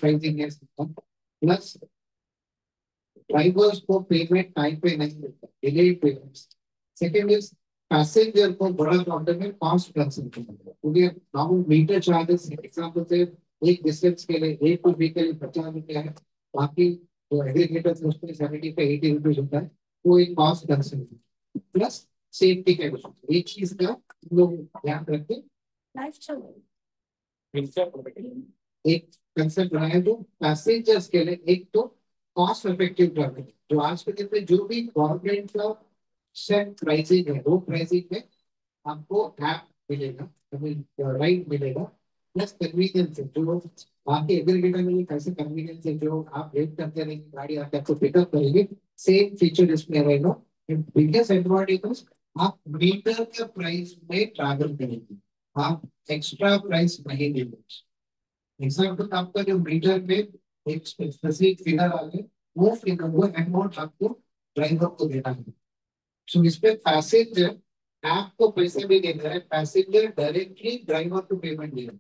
Pricing है plus drivers को payment time पे नहीं मिलता, delayed payments. Second is passenger को बड़ा क्वांटम में कॉस्ट कंसम्पशन होता है, क्योंकि नॉर्मल मीटर चार्जेस एग्जांपल से एक डिस्टेंस के लिए ए टू बी के लिए 50 रुपया है, बाकी जो एग्रीगेटर्स उसमें 70 पे 80 रुपीज होता है, वो एक कॉस्ट कंसम्पशन प्लस सेफ्टी का इशू। एक चीज का हम लोग ध्यान रखते एक कंसेप्ट बनाया जो पैसेंजर्स के लिए एक तो कॉस्ट इफेक्टिव ट्रैवलिंग, जो आज के दिन में जो भी गवर्नमेंट का सेट प्राइसिंग है वो प्राइसिंग में आपको ऐप मिलेगा, राइड मिलेगा प्लस कन्वीनियंस है। जो आपके एग्रीगेटर में कैसे कन्वीनियंस है, जो आप वेट करते रहेंगे गाड़ी आके आपको पिकअप करेंगे, सेम फीचर इसमें रहेगा। बिगेस्ट एडवांटेज आप मीटर के प्राइस में ट्रैवल करेंगे, आप एक्स्ट्रा प्राइस नहीं देंगे। एग्जाम्पल आपका जो मीटर में एक स्पेसिफिक फिगर आ गए, वो फिगर वो अमाउंट आपको ड्राइवर को देना है। सो इस पे पैसेंजर ऐप को पैसे भी देना है, पैसेंजर डायरेक्टली ड्राइवर को पेमेंट देना है।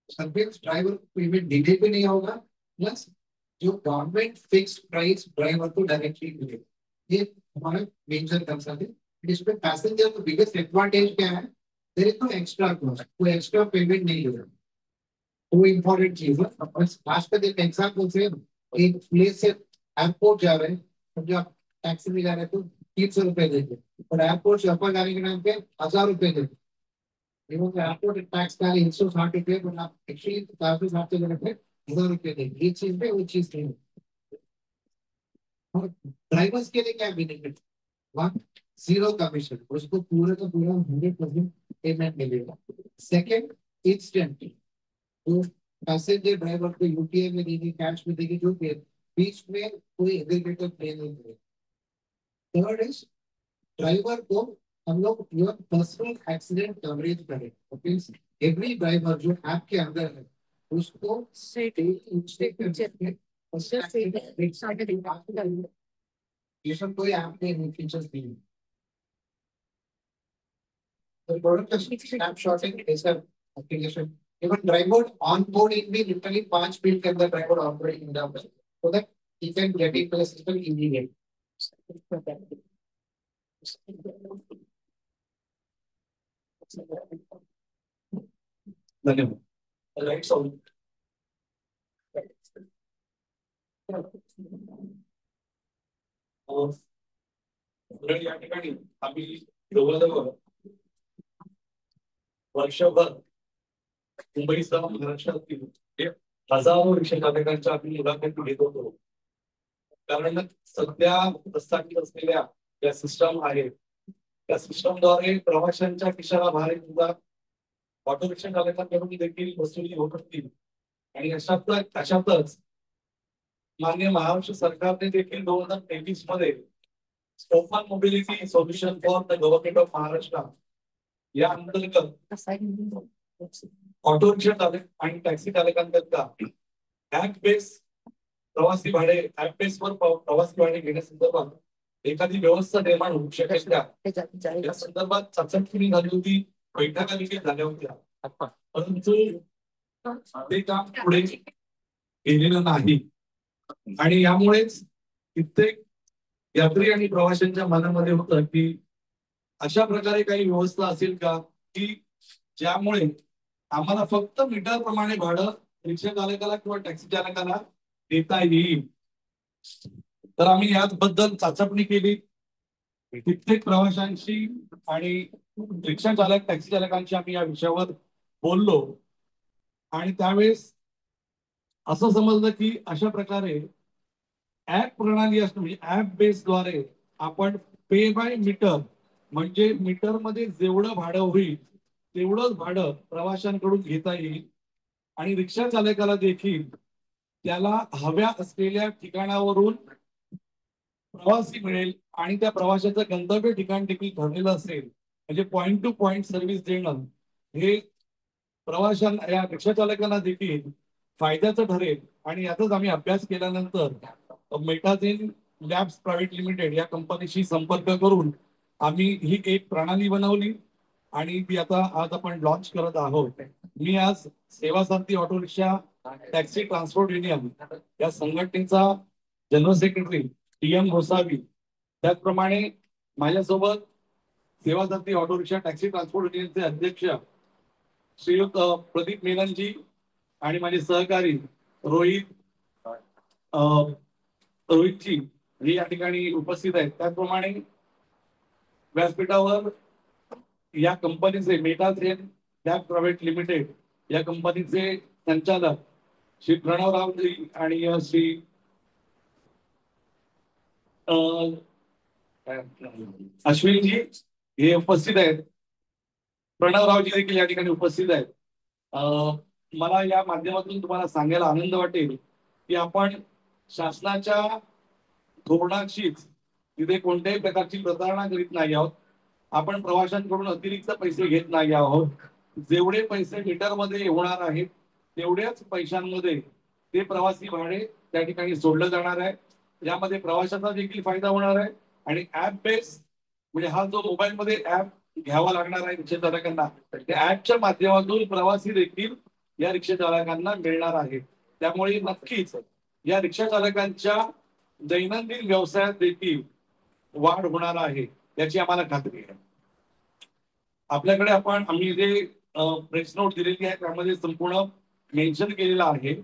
समटाइम्स ड्राइवर को पेमेंट डिले भी नहीं होगा, प्लस जो गवर्नमेंट फिक्स प्राइस ड्राइवर को डायरेक्टली मिलेगा। ये हमारा मेजर कंसर्न है। इस पे पैसेंजर को बिगेस्ट एडवांटेज क्या है, there is no extra cost, कोई एक्स्ट्रा पेमेंट नहीं होगा। वो इम्पोर्टेंट चीज है। आज का दिन एग्जाम्पल से एक प्लेस से एयरपोर्ट जा रहे हैं, समझो आप टैक्सी में जा रहे हैं तो 300 रुपए देंगे, और एयरपोर्ट से ऊपर जाने के टाइम पे 1000 रुपए देंगे। एयरपोर्ट टैक्स का 160 रुपए, बट आप एक्चुअली 460 के जगह पे 1000 रुपए देंगे। ये चीज पे वो चीज नहीं। और ड्राइवर्स के लिए क्या बेनिफिट, वहाँ जीरो कमीशन, उसको पूरे का पूरा 100% पेमेंट मिलेगा। सेकेंड, इंस्टेंट, तो पैसेंजर ड्राइवर को यूटीआई में देगी, कैश में देगी, जो भी बीच में कोई एग्रीगेटर पे नहीं करेगा। थर्ड इज ड्राइवर को हम लोग योर पर्सनल एक्सीडेंट कवरेज करें, मींस एवरी ड्राइवर जो ऐप के अंदर है उसको ये सब कोई ऐप ने फीचर्स दिए। The product is snapshotting is an application. Even driver onboarding भी literally 5 मिनट के अंदर driver onboarding हो जाता है, so that he can get into the system immediately. धन्यवाद। राइट सॉल्व और या ठिकाणी आम्ही जवळजवळ वर्षभर मुंबईसह महाराष्ट्रातील हजारो रिक्षा चालकांच्या आम्ही मुलाखती घेत होतो, कारण सध्या प्रस्थापित असलेल्या ज्या सिस्टम आहे त्या सिस्टमद्वारे प्रवाशांच्या खिशाला भार सुद्धा ऑटो रिक्षा चालकांकडून देखील वसुली होत असतील। आणि अशातच माननीय महाराष्ट्र सरकारने देखील 2023 मध्ये open mobility solution for the government of Maharashtra या अंतर्गत ऑटो रिक्षा चालक आणि टॅक्सी चालकांकरता ऍप बेस प्रवासी भाडे, ऍप बेस वर प्रवासी भाडे घेण्यासंदर्भात एखादी व्यवस्था निर्माण होऊ शकेल का, या संदर्भात चाचणी झाली होती, बैठका देखील झाल्या होत्या, परंतु ते काम पुढे गेलेलं नाही। आणि यामुळेच कित्येक यात्री आणि प्रवाशांच्या मनामध्ये होतं की अशा प्रकारे काही व्यवस्था असेल का की ज्यामुळे आम्हाला फक्त मीटर प्रमाणे भाडं रिक्षा चालकाला किंवा टॅक्सी चालकाला देता येईल। तर आम्ही याबद्दल चाचपणी केली, कित्येक प्रवाशांशी आणि रिक्षा चालक टॅक्सी चालकांशी आम्ही या विषयावर बोललो, आणि त्यावेळेस असं समजलं की अशा प्रकारे ऍप प्रणाली असते, म्हणजे ऍप बेसद्वारे आपण पे बाय मीटर, म्हणजे मीटर मध्ये जेवढं भाडं होईल तेवढंच भाडं प्रवाशांकडून घेता येईल, आणि रिक्षा चालकाला देखील त्याला हव्या असलेल्या ठिकाणावरून प्रवासी मिळेल आणि त्या प्रवाशाचं गंतव्य ठिकाण देखील ठरलेलं असेल, म्हणजे पॉइंट टू पॉइंट सर्व्हिस देणं हे प्रवाशांना, या रिक्षा चालकांना देखील फायद्याचं ठरेल। आणि याचाच आम्ही अभ्यास केल्यानंतर मेटाजेन लॅब्स प्रायव्हेट लिमिटेड या कंपनीशी संपर्क करून आम्ही ही एक प्रणाली बनवली आणि ती आता आज आपण लॉन्च करत आहोत। मी आज Seva Sarathi auto rickshaw taxi transport union या संघटनेचा जनरल सेक्रेटरी TM गोसावी, त्याचप्रमाणे माझ्यासोबत Seva Datti auto rickshaw taxi transport युनियनचे अध्यक्ष श्रीयुत प्रदीप मेननजी आणि माझे सहकारी रोहित रोहितजी हे या ठिकाणी उपस्थित आहेत. त्याचप्रमाणे व्यासपीठावर या कंपनीचे Meta train lab private limited या कंपनीचे संचालक श्री प्रणवरावजी आणि श्री अश्विनजी हे उपस्थित आहेत. प्रणवरावजी देखील या ठिकाणी उपस्थित आहेत. मला या माध्यमातून तुम्हाला सांगायला आनंद वाटेल की आपण शासनाच्या धोरणाशीच तिथे कोणत्याही प्रकारची प्रतारणा करीत नाही आहोत. आपण प्रवाशांकडून अतिरिक्त पैसे घेत नाही आहोत. जेवढे पैसे मीटरमध्ये होणार आहेत तेवढ्याच पैशांमध्ये ते प्रवासी भाडे त्या ठिकाणी सोडलं जाणार आहे. यामध्ये प्रवाशाचा देखील फायदा होणार आहे आणि ऍप बेस म्हणजे हा जो मोबाईलमध्ये ऍप घ्यावा लागणार आहे रिक्षा चालकांना, त्या ऍपच्या माध्यमातून प्रवासी देखील या रिक्षा चालकांना मिळणार आहे. त्यामुळे नक्कीच या रिक्षा चालकांच्या दैनंदिन व्यवसायात देखील वाढ होणार आहे याची आम्हाला खात्री आहे. आपल्याकडे आम्ही जे प्रेस नोट दिलेली आहे त्यामध्ये संपूर्ण मेन्शन केलेलं आहे.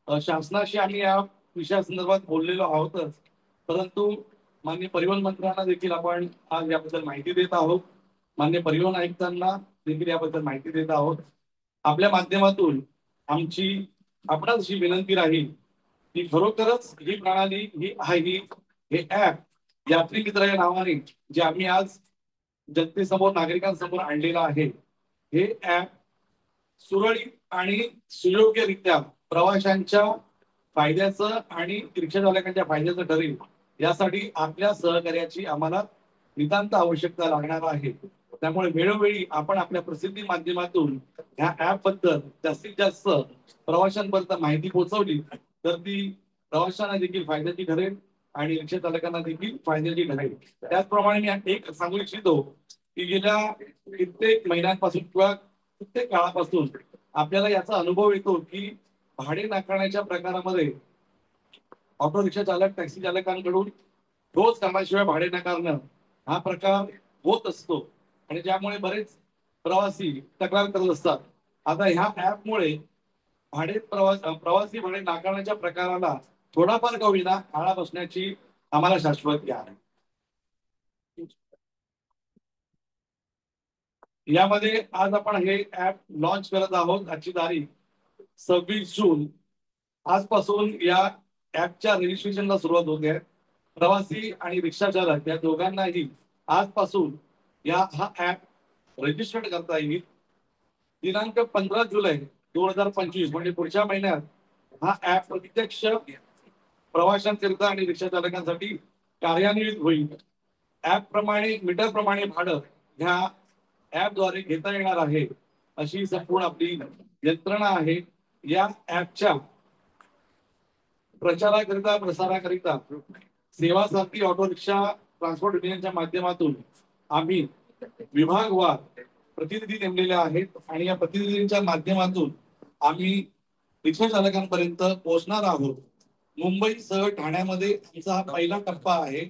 शासनाशी आम्ही या विषयासंदर्भात बोललेलो आहोतच, परंतु माननीय परिवहन मंत्र्यांना देखील आपण आज याबद्दल माहिती देत आहोत. माननीय परिवहन आयुक्तांना देखील याबद्दल माहिती देत आहोत. आपल्या माध्यमातून आमची आपणास अशी विनंती राहील की खरोखरच ही प्रणाली ही आहे हे ऍप यात्री मित्र या नावाने जे आम्ही आज जनतेसमोर नागरिकांसमोर आणलेलं आहे, हे ऍप सुरळीत आणि सुयोग्यरित्या प्रवाशांच्या फायद्याचं आणि रिक्षा चालकांच्या फायद्याचं ठरेल यासाठी आपल्या सहकार्याची आम्हाला नितांत आवश्यकता लागणार आहे. त्यामुळे वेळोवेळी आपण आपल्या प्रसिद्धी माध्यमातून ह्या ऍप बद्दल जास्तीत जास्त प्रवाशांपर्यंत माहिती पोहोचवली तर ती प्रवाशांना देखील फायद्याची ठरेल आणि रिक्षा चालकांना देखील फायद्याची ठरेल. त्याचप्रमाणे मी एक सांगू इच्छितो की गेल्या कित्येक महिन्यांपासून किंवा कित्येक काळापासून आपल्याला याचा अनुभव येतो की भाडे नाकारण्याच्या प्रकारामध्ये ऑटो रिक्षा चालक टॅक्सी चालकांकडून रोज कामाशिवाय भाडे नाकारणं हा प्रकार होत असतो आणि ज्यामुळे बरेच प्रवासी तक्रार करत असतात. आता ह्या ऍपमुळे प्रवासी भाडे नाकारण्याच्या प्रकाराला थोडाफार का होईना आळा बसण्याची आम्हाला शाश्वती आहे. यामध्ये आज आपण हे ऍप लॉन्च करत आहोत. आजची तारीख 26 जून. आजपासून या ऍपच्या रजिस्ट्रेशनला सुरुवात होते. प्रवासी आणि रिक्षा चालक या दोघांनाही आजपासून हा ऍप रजिस्टर्ड करता येईल. दिनांक 15 जुलै 2025 म्हणजे पुढच्या महिन्यात हा ऍप प्रत्यक्ष प्रवाशांकरिता आणि रिक्षा चालकांसाठी कार्यान्वित होईल. ऍप प्रमाणे मीटर प्रमाणे भाडं ह्या ऍपद्वारे घेता येणार आहे अशी संपूर्ण आपली यंत्रणा आहे. या ऍपच्या प्रचाराकरिता प्रसाराकरिता सेवा सारथी ऑटो रिक्षा ट्रान्सपोर्ट युनियनच्या माध्यमातून आम्ही विभागवार प्रतिनिधी नेमलेले आहेत आणि या प्रतिनिधींच्या माध्यमातून आम्ही रिक्षा चालकांपर्यंत पोहोचणार आहोत. मुंबईसह ठाण्यामध्ये आमचा हा पहिला टप्पा आहे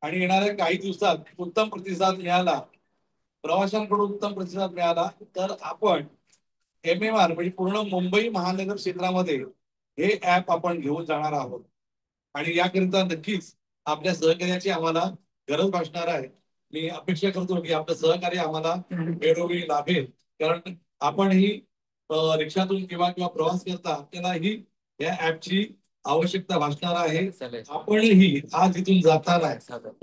आणि येणाऱ्या काही दिवसात उत्तम प्रतिसाद मिळाला, प्रवाशांकडून उत्तम प्रतिसाद मिळाला तर आपण MMR म्हणजे पूर्ण मुंबई महानगर क्षेत्रामध्ये हे ऍप आपण घेऊन जाणार आहोत आणि याकरिता नक्कीच आपल्या सहकार्याची आम्हाला गरज भासणार आहे. मी अपेक्षा करतो की आपलं सहकार्य आम्हाला वेळोवेळी लाभेल, कारण आपणही रिक्षातून किंवा प्रवास करता आपल्यालाही या ऍपची आवश्यकता भासणार आहे. आपणही आज इथून जाताना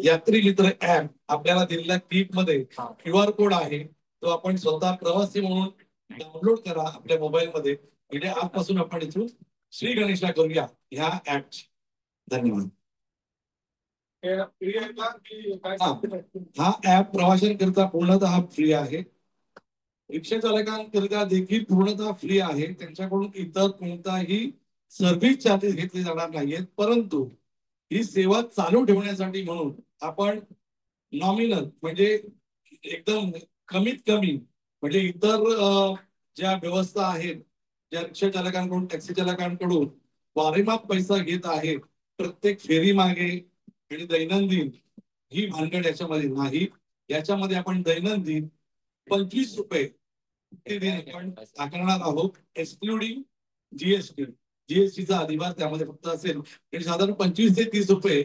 यात्री मित्र ऍप आपल्याला दिलेल्या किट मध्ये QR कोड आहे, तो आपण स्वतः प्रवासी म्हणून डाउनलोड करा आपल्या मोबाईल मध्ये. म्हणजे आजपासून आपण इथून श्री गणेशला करूया ह्या ऍपची. धन्यवाद. हा ऍप प्रवाशांकरिता पूर्णतः फ्री आहे. रिक्षा चालकांकरिता देखील पूर्णतः फ्री आहे. त्यांच्याकडून इतर कोणताही सर्व्हिस चार्जेस घेतले जाणार नाहीयेत, परंतु ही सेवा चालू ठेवण्यासाठी म्हणून आपण नॉमिनल म्हणजे एकदम कमीत कमी म्हणजे इतर ज्या व्यवस्था आहेत ज्या रिक्षा चालकांकडून टॅक्सी चालकांकडून वारेमाप पैसा घेत आहे प्रत्येक फेरी मागे आणि दैनंदिन, ही भानगड याच्यामध्ये नाही. याच्यामध्ये आपण दैनंदिन 25 रुपये आपण आकारणार आहोत, एक्सक्लुडिंग जीएसटी. जीएसटीचा अधिभार त्यामध्ये फक्त असेल आणि साधारण 25 ते 30 रुपये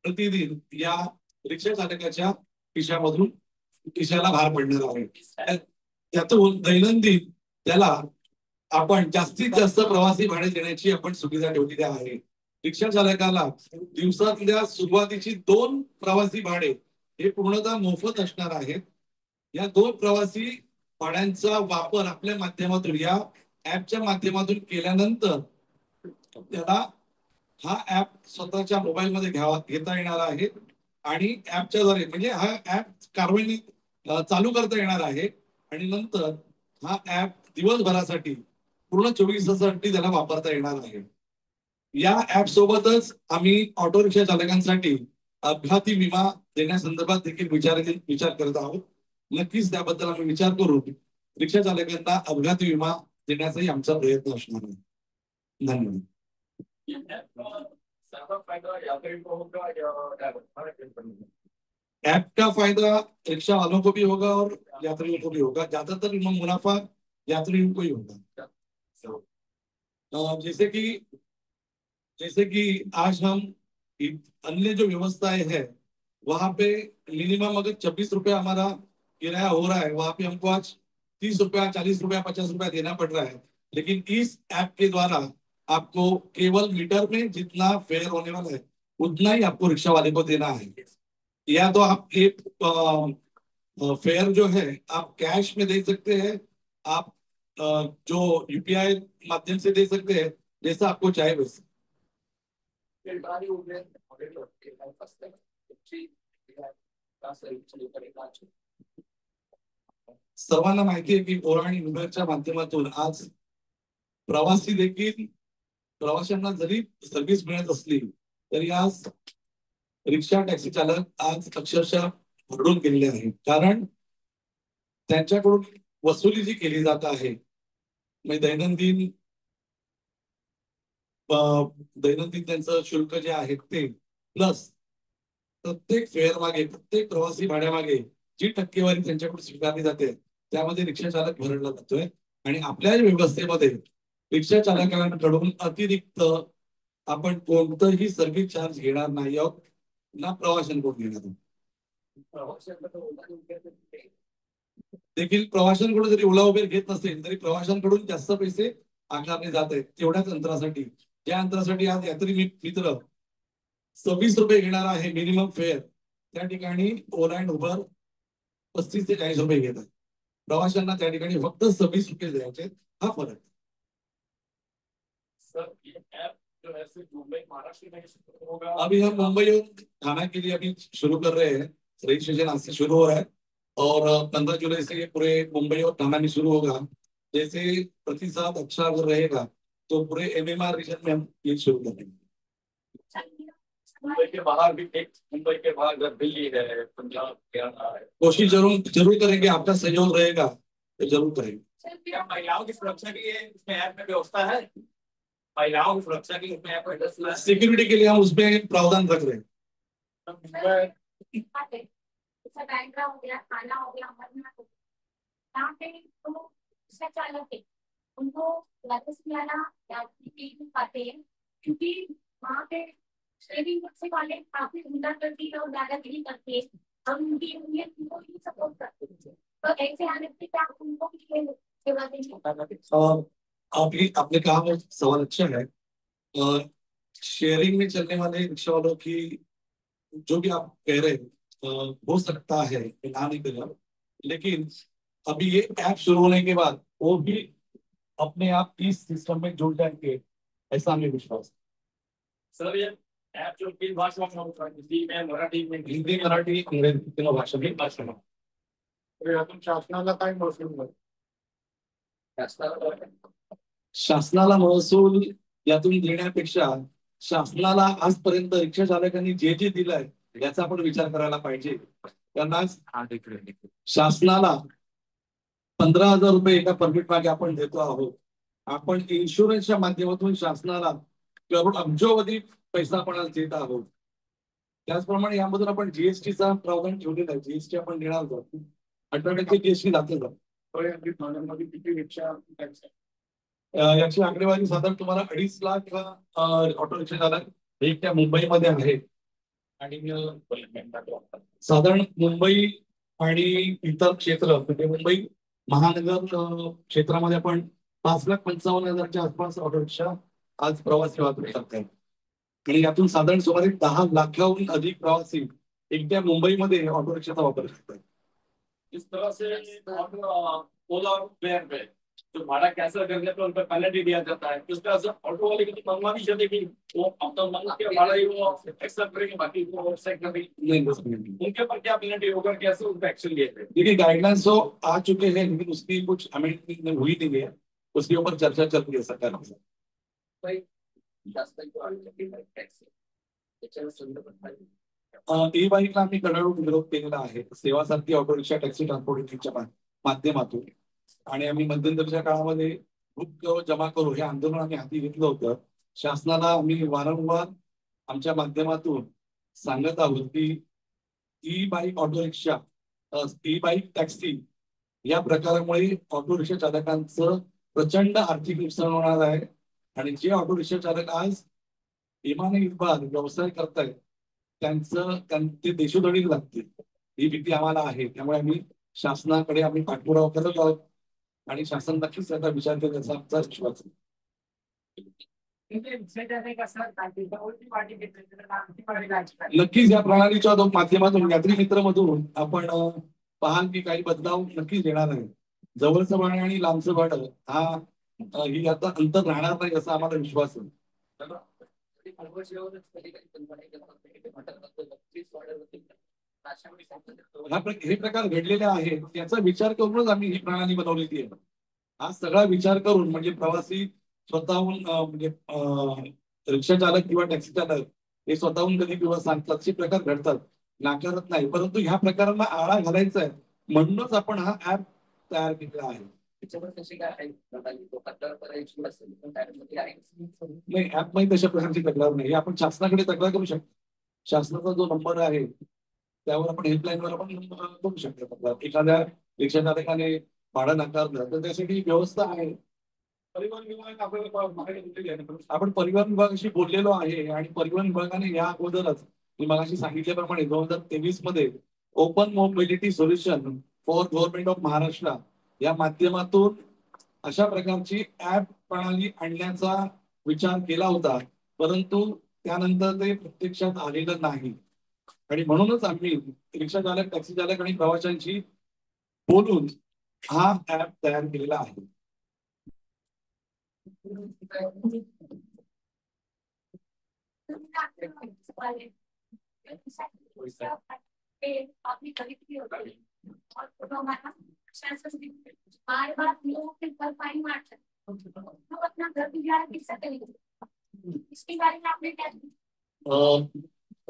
प्रतिदिन या रिक्षा चालकाच्या खिशाला भार पडणार आहे. त्यातून दैनंदिन त्याला आपण जास्तीत जास्त प्रवासी भाडे देण्याची आपण सुविधा ठेवलेली आहे. रिक्षा चालकाला दिवसातल्या सुरुवातीची 2 प्रवासी भाडे हे पूर्णतः मोफत असणार आहेत. या 2 प्रवासी भाड्यांचा वापर आपल्या माध्यमातून, या ऍपच्या माध्यमातून केल्यानंतर त्याला हा ऍप स्वतःच्या मोबाईलमध्ये घेता येणार आहे आणि ऍपच्या द्वारे म्हणजे हा ऍप कारवाई चालू करता येणार आहे आणि नंतर हा ऍप दिवसभरासाठी पूर्ण 24 तासासाठी त्याला वापरता येणार आहे. या ऍप सोबतच आम्ही ऑटो रिक्षा चालकांसाठी अपघाती विमा देण्यासंदर्भात देखील विचार करत आहोत. नक्कीच त्याबद्दल आम्ही विचार करू. रिक्षा चालकांना अपघाती विमा देण्याचाही आमचा प्रयत्न असणार आहे. धन्यवाद. ऐप का फायदा रिक्शा वालों को भी होगा और यात्रियों को भी होगा. ज्यादातर मुनाफा यात्रियों को ही होगा. जैसे कि आज हम अन्य जो व्यवस्थाएं है वहां पे मिनिमम अगर 26 रुपया हमारा किराया हो रहा है, वहां पे हमको आज 30 रुपया, 40 रुपया, 50 रुपया देना पड़ रहा है. लेकिन इस ऐप के द्वारा आपको केवल मीटर में जितना फेयर होने वाला है उतना ही आपको रिक्शा वाले को देना है. या तो आप एक फेयर जो है आप कैश में दे सकते हैं, आप जो यूपीआई माध्यम से दे सकते हैं, जैसा आपको चाहे वैसे. सर्वांना माहिती आहे की ओला आणि उबरच्या माध्यमातून आज प्रवासी देखील, प्रवाशांना जरी सर्व्हिस मिळत असली तरी आज रिक्षा टॅक्सी चालक आज अक्षरशः भरडून गेलेले आहे. कारण त्यांच्याकडून वसुली जी केली जात आहे म्हणजे दैनंदिन त्यांचं शुल्क जे आहे ते प्लस प्रत्येक फेअर मागे, प्रत्येक प्रवासी भाड्यामागे जी टक्केवारी त्यांच्याकडून स्वीकारली जाते त्यामध्ये रिक्षा चालक भरडला जातोय. आणि आपल्या व्यवस्थेमध्ये रिक्षा चालकांकडून अतिरिक्त आपण कोणतंही सर्व्हिस चार्ज घेणार नाही आहोत, ना प्रवाशांकडून घेणार आहोत. देखील प्रवाशांकडून जरी ओला उबेर घेत नसेल तरी प्रवाशांकडून जास्त पैसे आकारले जात आहेत तेवढ्याच अंतरासाठी. ज्या अंतरासाठी आज यात्री मित्र 26 रुपये घेणार आहे मिनिमम फेअर, त्या ठिकाणी ओला अँड उबर 35 ते 40 रुपये घेतात. प्रवाशांना त्या ठिकाणी फक्त 26 रुपये द्यायचे. हा फरक. सर ये ऐप जो है सिर्फ मुंबई महाराष्ट्र में होगा. अभी हम मुंबई और थाना के लिए अभी शुरू कर रहे हैं. रजिस्ट्रेशन आज से शुरू हो रहा है और 15 जुलाई से ये पूरे मुंबई और थाना में शुरू होगा. जैसे प्रतिसाद अच्छा अगर रहेगा तो पूरे एमएमआर रीजन में हम ये शुरू करेंगे. मुंबई के बाहर भी, मुंबई के बाहर अगर दिल्ली है, पंजाब, हरियाणा है, कोशिश जरूर करेंगे. आपका सहयोग रहेगा तो जरूर करेंगे. सर महिलाओं की सुरक्षा के लिए इसमें ऐप में व्यवस्था है? महिलाओं की सुरक्षा के लिए सिक्योरिटी के लिए हम उसमें प्रावधान रख रहे हैं. बैंड्रा हो गया, खाना हो गया, यहाँ पे तो रिक्शा चालक है उनको वापस में आना नहीं पाते हैं क्योंकि वहाँ पे शेयरिंग टैक्सी वाले काफी गुंडा करती है और दादागिरी करती है. हम उनकी उनको ही सपोर्ट करते हैं. तो ऐसे आने पे क्या उनको सेवा देंगे? आपने कहा वो सवाल अच्छा है. शेयरिंग में चलने वाले रिक्शा वालों की जो भी आप कह रहे हैं हो सकता है, ना नहीं कर, लेकिन अभी ये ऐप शुरू होने के बाद वो भी अपने आप इस सिस्टम में जुड़ जाएंगे ऐसा हमें विश्वास. सर ये ऐप जो तीन भाषा में होता है, हिंदी में, मराठी में, हिंदी, मराठी, अंग्रेजी तीनों भाषा में भाषा में. आपण शासनाला काय महसूल, शासनाला महसूल यातून देण्यापेक्षा शासनाला आजपर्यंत रिक्षा चालकांनी जे जे दिलंय याचा आपण विचार करायला पाहिजे. त्यांना शासनाला 15,000 रुपये एका परमिट मागे आपण देतो आहोत. आपण इन्शुरन्सच्या माध्यमातून शासनाला करोड अब्जोवधी पैसा आपण देत आहोत. त्याचप्रमाणे यामधून आपण जीएसटीचा प्रावधान ठेवलेला आहे. जीएसटी आपण देणार आहोत. 18% जीएसटी जाते किती रिक्षा याची आकडेवारी साधारण तुम्हाला 2.5 लाख ऑटो रिक्षा चालक एक त्या मुंबईमध्ये आहे. आणि साधारण मुंबई आणि इतर क्षेत्र म्हणजे मुंबई महानगर क्षेत्रामध्ये आपण 5,55,000च्या आसपास ऑटो रिक्षा आज प्रवासी वाहतूक करतायत. आणि यातून साधारण सुमारे 10 लाखाहून अधिक प्रवासी एकट्या मुंबईमध्ये ऑटो रिक्षाचा वापर करतात. इस तरह से ओला और उबेर पे जो भाड़ा कैंसिल करने पर उन पर पेनल्टी दिया जाता है, इस तरह से ऑटो वाले की तो मनवा नहीं चाहते कि वो अपना मन के भाड़ा ही वो एक्सेप्ट करेंगे, बाकी वो ऑफसेट करेंगे नहीं। उनके ऊपर क्या पेनल्टी होगा, कैसे उन पर एक्शन लिए थे? देखिए गाइडलाइंस तो आ चुके हैं, लेकिन उसकी कुछ अमेंडमेंट हुई नहीं है, उसके ऊपर चर्चा चल रही है सरकार से. ई बाईकला आम्ही कडाडून विरोध केलेला आहे. सेवा सारखी ऑटो रिक्षा टॅक्सी ट्रान्सपोर्टेशनच्या माध्यमातून. आणि आम्ही मध्यंतरीच्या काळामध्ये खूप जमा करू हे आंदोलन आम्ही हाती घेतलं होतं. शासनाला आम्ही वारंवार आमच्या माध्यमातून सांगत आहोत की e bike auto rickshaw, e bike taxi या प्रकारामुळे ऑटो रिक्षा चालकांचं प्रचंड आर्थिक नुकसान होणार आहे. आणि जे ऑटो रिक्षा चालक आज इमानइतबार व्यवसाय करतायत ते देशोधडीला लागतील ही भीती आम्हाला आहे. त्यामुळे आम्ही शासनाकडे आम्ही पाठपुरावा करत आहोत आणि शासन नक्कीच त्याचा विचार करेल असा आमचा विश्वास आहे. नक्कीच या प्रणालीच्या माध्यमातून यात्री मित्र मधून आपण पाहाल की काही बदलाव नक्कीच येणार आहे. जवळचं भाडं आणि लांबचं भाडं ही आता अंतर राहणार नाही असा आम्हाला विश्वास आहे. हे प्रकार घडलेले आहेत त्याचा विचार करूनच आम्ही ही प्रणाली बनवलेली आहे. हा सगळा विचार करून म्हणजे प्रवासी स्वतःहून म्हणजे रिक्षा चालक किंवा टॅक्सी चालक हे स्वतःहून कधी किंवा सांगतात असे प्रकार घडतात, नाकारत नाही. परंतु ह्या प्रकारांना आळा घालायचा आहे म्हणूनच आपण हा ऍप तयार केलेला आहे. नाही ऍप मध्ये तशा प्रकारची तक्रार नाही. आपण शासनाकडे तक्रार करू शकतो. शासनाचा जो नंबर आहे त्यावर आपण हेल्पलाईनवर आपण करू शकतो. एखाद्या रिक्षा चालकाने भाडं नाकारलं तर त्यासाठी व्यवस्था आहे. परिवहन विभाग आपण परिवहन विभागाशी बोललेलो आहे आणि परिवहन विभागाने या अगोदरच मी मगाशी सांगितल्याप्रमाणे 2023 मध्ये open mobility solution for government of Maharashtra या माध्यमातून अशा प्रकारची ऍप प्रणाली आणण्याचा विचार केला होता, परंतु त्यानंतर ते प्रत्यक्षात आलेलं नाही. आणि म्हणूनच आम्ही रिक्षा चालक, टॅक्सी चालक आणि प्रवाशांशी बोलून हा ऍप तयार केलेला आहे.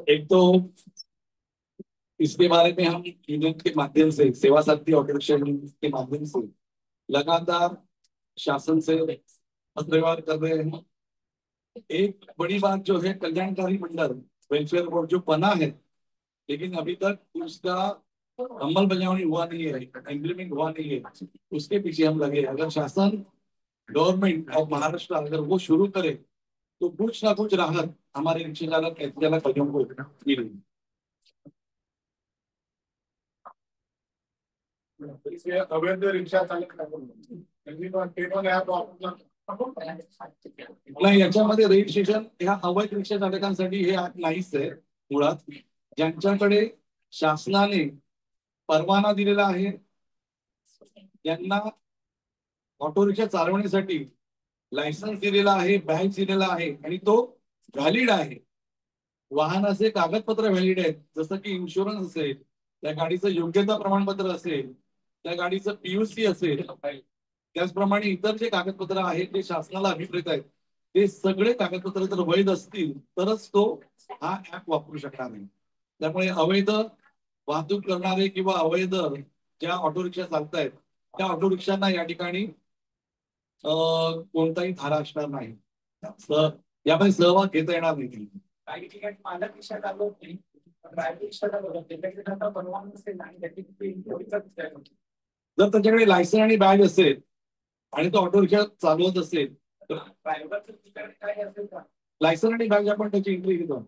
एक तो इसके बारे में हम यूनियन के माध्यम से, सेवा सारथी ऑटो रिक्शा के माध्यम से लगातार शासन से पत्रव्यवहार कर रहे हैं. एक बड़ी बात जो है कल्याणकारी मंडल वेलफेयर बोर्ड जो बना है, लेकिन अभी तक उसका अमल बजावनी हुआ नहीं है, इम्प्लीमेंट हुआ नहीं है. उसके पीछे हम लगे. अगर शासन, गवर्नमेंट ऑफ महाराष्ट्र अगर वो शुरू करे तो कुछ ना कुछ राहत हमारे रिक्शा चालक भाइयों को मिलेगी. अवैध रिक्षा चालक नाही, याच्यामध्ये रजिस्ट्रेशन ह्या अवैध रिक्षा चालकांसाठी हे नाहीच आहे. मुळात ज्यांच्याकडे शासनाने परवाना दिलेला आहे यांना ऑटो रिक्षा चालवण्यासाठी लायसन्स दिलेला आहे, बॅच दिलेला आहे आणि तो व्हॅलिड आहे. वाहनाचे कागदपत्र व्हॅलिड आहेत, जसं की इन्शुरन्स असेल, त्या गाडीचं योग्यता प्रमाणपत्र असेल, त्या गाडीचं पीयूसी असेल, त्याचप्रमाणे इतर जे कागदपत्र आहेत ते शासनाला अभिप्रेत आहेत, ते सगळे कागदपत्र जर वैध असतील तरच तो हा ऍप वापरू शकणार नाही. त्यामुळे अवैध वाहतूक करणारे किंवा अवैध ज्या ऑटो रिक्षा चालतायत त्या ऑटो रिक्षांना या ठिकाणी कोणताही धारा असणार नाही. यामध्ये सहभाग घेता येणार नाही. काही ठिकाणी मालक रिक्षा चालवत नाही, ड्रायव्हर रिक्षा चालवत त्याच्याकडे परवाना नसेल आणि जर त्याच्याकडे लायसन आणि बॅग असेल आणि तो ऑटो रिक्षा चालवत असेल तर ड्रायव्हरचं काय असेल का लायसन आणि बॅग आपण त्याची एंट्री घेतो.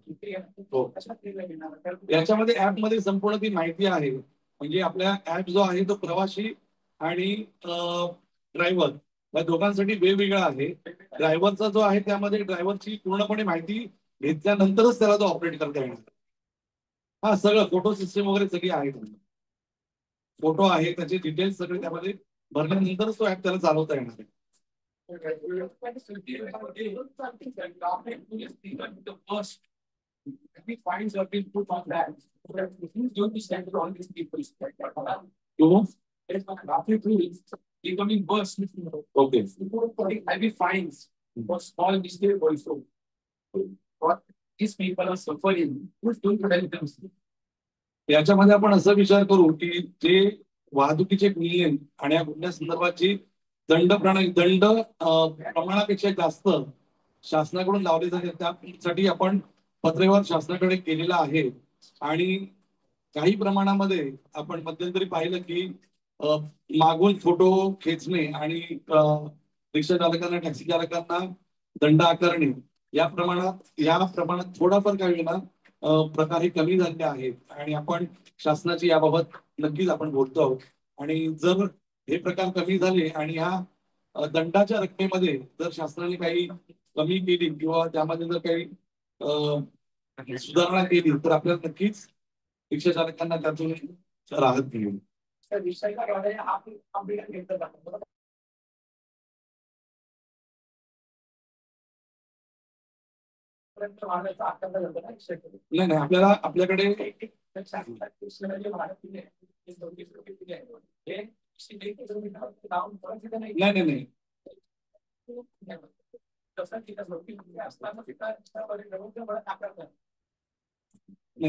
याच्यामध्ये ऍप मध्ये संपूर्ण ती माहिती आहे. म्हणजे आपल्या ऍप जो आहे तो प्रवासी आणि ड्रायव्हर या दोघांसाठी वेगवेगळा आहे. ड्रायव्हरचा जो आहे त्यामध्ये ड्रायव्हरची पूर्णपणे माहिती घेतल्यानंतरच त्याला तो ऑपरेट करता येणार. हा सगळं फोटो सिस्टम वगैरे सगळी आहे. फोटो आहे त्याचे डिटेल्स सगळे त्यामध्ये भरल्यानंतरच तो ऍप त्याला चालवता येणार आहे. Fines have been put on that. Who's going to stand on these people? There is not roughly rules. Becoming worse. Okay. Heavy fines for small mistake also. What these people are suffering. Who's going to help them? याच्यामध्ये आपण असं विचार करू की जे वाहतुकीचे नियम आणि या गुन्ह्यासंदर्भाची दंड प्रमाणापेक्षा जास्त शासनाकडून लावले जाते त्यासाठी आपण पत्रव्यवहार शासनाकडे केलेला आहे. आणि काही प्रमाणामध्ये आपण मध्यंतरी पाहिलं की मागून फोटो खेचणे आणि रिक्षा चालकांना टॅक्सी चालकांना दंड आकारणे या प्रमाणात थोडाफार काही ना प्रकार हे कमी झाले आहेत आणि आपण शासनाची याबाबत नक्कीच आपण बोलतो आहोत. आणि जर हे प्रकार कमी झाले आणि ह्या दंडाच्या रकमेमध्ये जर शासनाने काही कमी केली किंवा त्यामध्ये जर काही सुधारणा केली तर आपल्याला नक्कीच रिक्षा चालकांना त्यातून राहत मिळेल. नाही नाही आपल्याकडे नाही नाही नाही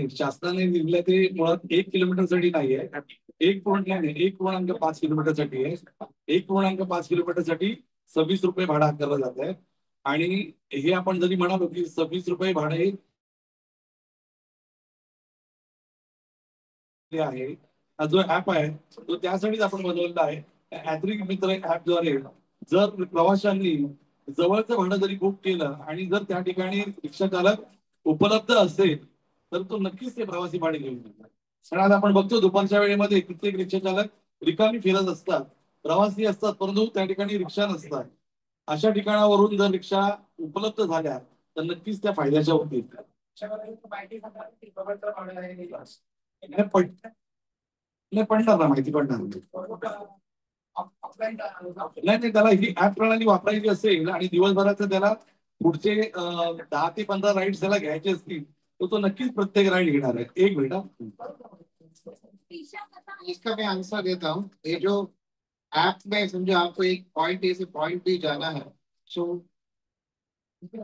शासनाने दिलेलं ते मुळात 1 किलोमीटरसाठी नाहीये. 1.5 किलोमीटरसाठी आहे. 1.5 किलोमीटरसाठी 26 रुपये भाडं आकारलं जात आहे. आणि हे आपण जरी म्हणालो की 26 रुपये भाडे आहे. हा जो ऍप आहे तो त्यासाठीच आपण बनवलेला आहे. यात्रिक मित्र ऍपद्वारे जर प्रवाशांनी जवळचं भाडं जरी बुक केलं आणि जर त्या ठिकाणी रिक्षा चालक उपलब्ध असेल तर तो नक्कीच ते प्रवासी भाडे घेऊन जातात. कारण आज आपण बघतो दुपारच्या वेळेमध्ये कित्येक रिक्षा चालक रिकामी फिरत असतात, प्रवासी असतात, परंतु त्या ठिकाणी रिक्षा नसतात. अशा ठिकाणावरून जर रिक्षा उपलब्ध झाल्या तर नक्कीच त्या फायद्याच्या होतील. नाही पडणार ना, माहिती पडणार नाही. त्याला ही ऍप प्रणाली वापरायची असेल आणि दिवसभराचं त्याला पुढचे 10 ते 15 राईड्स त्याला घ्यायचे असतील तर तो नक्कीच प्रत्येक राईड घेणार आहे. एक मिनिट इसका मैं आंसर देता हूँ. ये जो ऐप में समझो आपको एक पॉइंट ए से पॉइंट बी जाना है, सो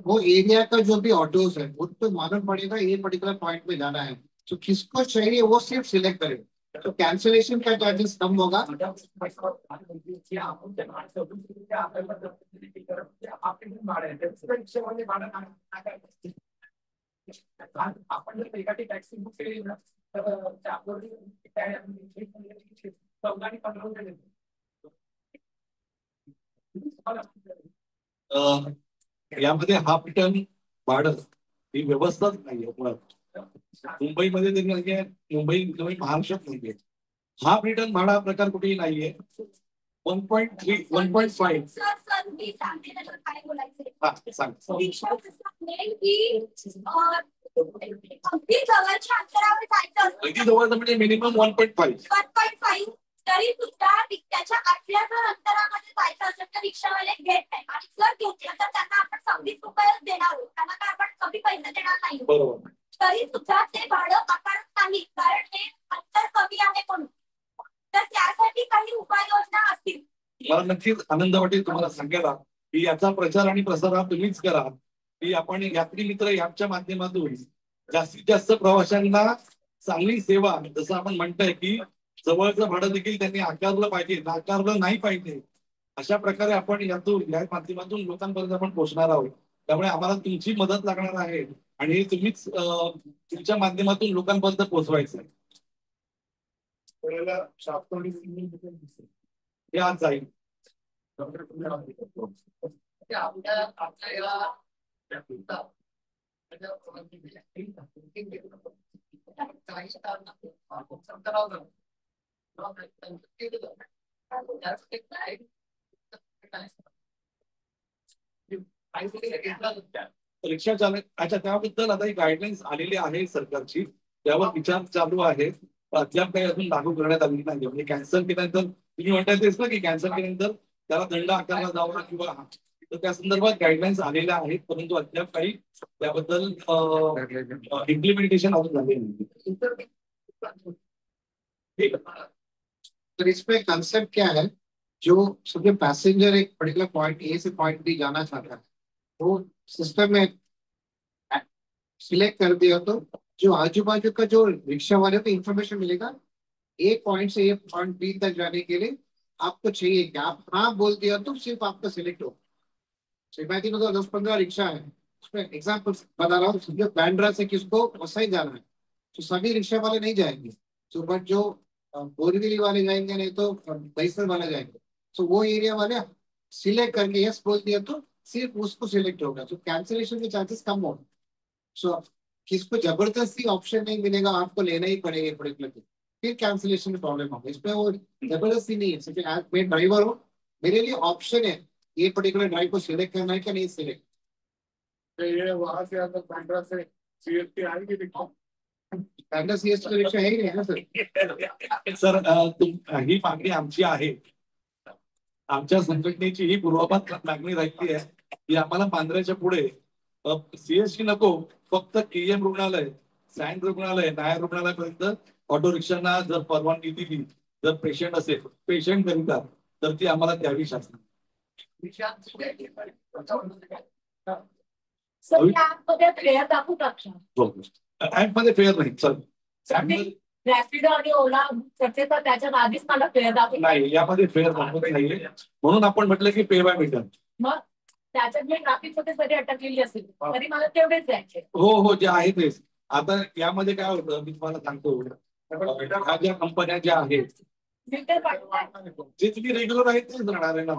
वो एरिया का जो भी ऑटोज है वो तो मालूम पड़ेगा ये पर्टिकुलर पॉइंट पे जाना है. तो किसको चाहिए वो सिर्फ सिलेक्ट करे. तो कैंसिलेशन का चार्जेस कम होगा. आपण जर एखादी टॅक्सी बुक केली ना तर यामध्ये हाफ टन भाडं ही व्यवस्थाच नाहीये मुळात. मुंबईमध्ये तरी नाहीये, मुंबई महाराष्ट्रात नाहीये. हाफ रिटर्न भाडा हा प्रकार कुठेही नाहीये. 1.3 1.5 जवळचं म्हणजे मिनिमम 1.5 तरी सुद्धा त्याच्या आतल्या जर अंतरामध्ये जायचं असेल तर रिक्षावाले घेत नाही. आणि जर घेतलं तर त्यांना आपण 26 रुपये देणार आहोत. त्यांना काय आपण कमी पैसे देणार नाही. तरी सुद्धा ते भाडं आकारत नाही कारण हे अंतर कमी आहे म्हणून. तर त्यासाठी काही उपाययोजना असतील. मला नक्कीच आनंद वाटेल तुम्हाला सांगायला की याचा प्रचार आणि प्रसार हा तुम्हीच करा की आपण यात्री मित्र ॲपच्या माध्यमातून जास्तीत जास्त प्रवाशांना चांगली सेवा, जसं आपण म्हणतोय की जवळचं भाडं देखील त्यांनी आकारलं पाहिजे, नाकारलं नाही पाहिजे. अशा प्रकारे आपण यातून या माध्यमातून लोकांपर्यंत आपण पोहोचणार आहोत. त्यामुळे आम्हाला तुमची मदत लागणार आहे आणि हे तुम्हीच तुमच्या माध्यमातून लोकांपर्यंत पोहोचवायचं आहे. हे आज जाईल. रिक्षा चालक अच्छा त्याबद्दल आता ही गाईडलाईन्स आलेली आहे सरकारची, त्यावर विचार चालू आहे. अद्याप काही अजून लागू करण्यात आलेली नाही. म्हणजे कॅन्सल केल्यानंतर तुम्ही म्हणताय तेच ना की कॅन्सल केल्यानंतर त्याला दंड आकारला जावा किंवा तर त्या संदर्भात गाईडलाईन्स आलेल्या आहेत, परंतु अद्याप काही त्याबद्दल इम्प्लिमेंटेशन अजून झाले नाही. तो इसमें कंसेप्ट क्या है, जो समझे पैसेंजर एक पर्टिकुलर पॉइंट ए से पॉइंट बी जाना चाहता है, वो सिस्टम में सिलेक्ट कर दिया तो जो आजू बाजू का जो रिक्शा वाले को इंफॉर्मेशन मिलेगा ए पॉइंट से ए पॉइंट बी तक जाने के लिए आपको चाहिए क्या, आप हाँ बोल दिया तो सिर्फ आपका सिलेक्ट हो. इमेजिन 10-15 रिक्शा है, उसमें एग्जाम्पल बता रहा हूँ, समझो बैंड्रा से किसको वसई जाना है तो सभी रिक्शा वाले नहीं जाएंगे, तो बट जो बोरीवली वाले जाएंगे नहीं तो दहीसर वाले जाएंगे, तो वो एरिया वाले सिलेक्ट करके यस बोल दिया तो सिर्फ उसको सिलेक्ट होगा, तो कैंसिलेशन के चांसेस कम होंगे. सो किसको जबरदस्ती ऑप्शन नहीं मिलेगा, आपको लेना ही पड़ेगा पर्टिकुलर, फिर कैंसिलेशन में प्रॉब्लम होगा. इसमें वो जबरदस्ती नहीं है, मैं ड्राइवर हूँ, मेरे लिए ऑप्शन है ये पर्टिकुलर ड्राइव को सिलेक्ट करना है क्या नहीं सिलेक्ट. ये वहां से अगर बैंड्रा से सीएसटी आएगी दिखाओ. बैंड्रा सीएसटी रिक्शा है ही नहीं ना सर. सर ही मागणी आमची आहे, आमच्या संघटनेची ही पूर्वापार मागणी राहिली आहे की आम्हाला बांद्र्याच्या पुढे सीएसटी नको, फक्त केएम रुग्णालय, सँड रुग्णालय, नायर रुग्णालयापर्यंत ऑटो रिक्षांना जर परवानगी दिली, जर पेशंट असेल पेशंट करिता तर ती आम्हाला द्यावी शासनाने. ऍपमध्ये फेअर नाही सर, रॅपिडो आणि ओला तर त्याच्यात आधीच मला फेअर दाखवू नाही, यामध्ये फेअर दाखवत नाहीये, म्हणून आपण म्हटलं की पे बाय मीटर. मग त्याच्यात मी ट्रॅफिक मध्ये जरी अटकलेली असेल तरी मला तेवढेच जायचे. हो जे आहे तेच. आता यामध्ये काय होतं मी तुम्हाला सांगतो, ह्या ज्या कंपन्या ज्या आहेत जे तुम्ही रेग्युलर आहेत तेच राहणार आहे ना.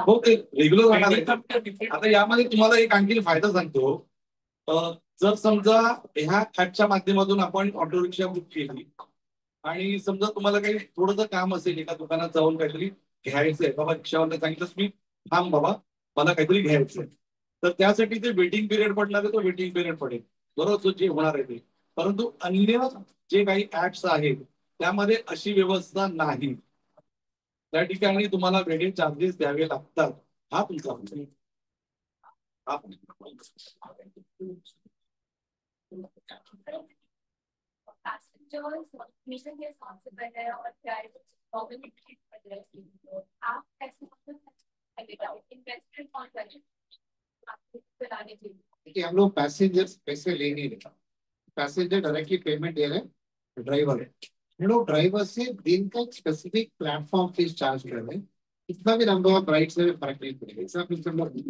हो ते रेग्युलर राहणार आहे. आता यामध्ये तुम्हाला एक आणखी फायदा सांगतो, जर समजा ह्या ऍपच्या माध्यमातून आपण ऑटो रिक्षा बुक केली आणि समजा तुम्हाला काही थोडंसं काम असेल, एका दुकानात जाऊन काहीतरी घ्यायचंय, बाबा रिक्षावाला सांगितलं मी थांब बाबा मला काहीतरी घ्यायचंय, तर त्यासाठी ते वेटिंग पिरियड पडणार आहे, तो वेटिंग पिरियड पडेल बरोबर जे होणार आहे ते. परंतु अन्य जे काही ऍप्स आहेत त्यामध्ये अशी व्यवस्था नाही, त्या ठिकाणी तुम्हाला वेगळे चार्जेस द्यावे लागतात. हा तुमचा हम लोग पैसेंजर्स पैसे ले नहीं रहे, पैसेंजर डायरेक्टली पेमेंट दे रहे हैं ड्राइवर है. हम लोग ड्राइवर से दिन का स्पेसिफिक प्लेटफॉर्म फीस चार्ज कर रहे हैं, कितना भी नंबर ऑफ राइड से फर्क नहीं पड़ेगा. एग्जाम्पल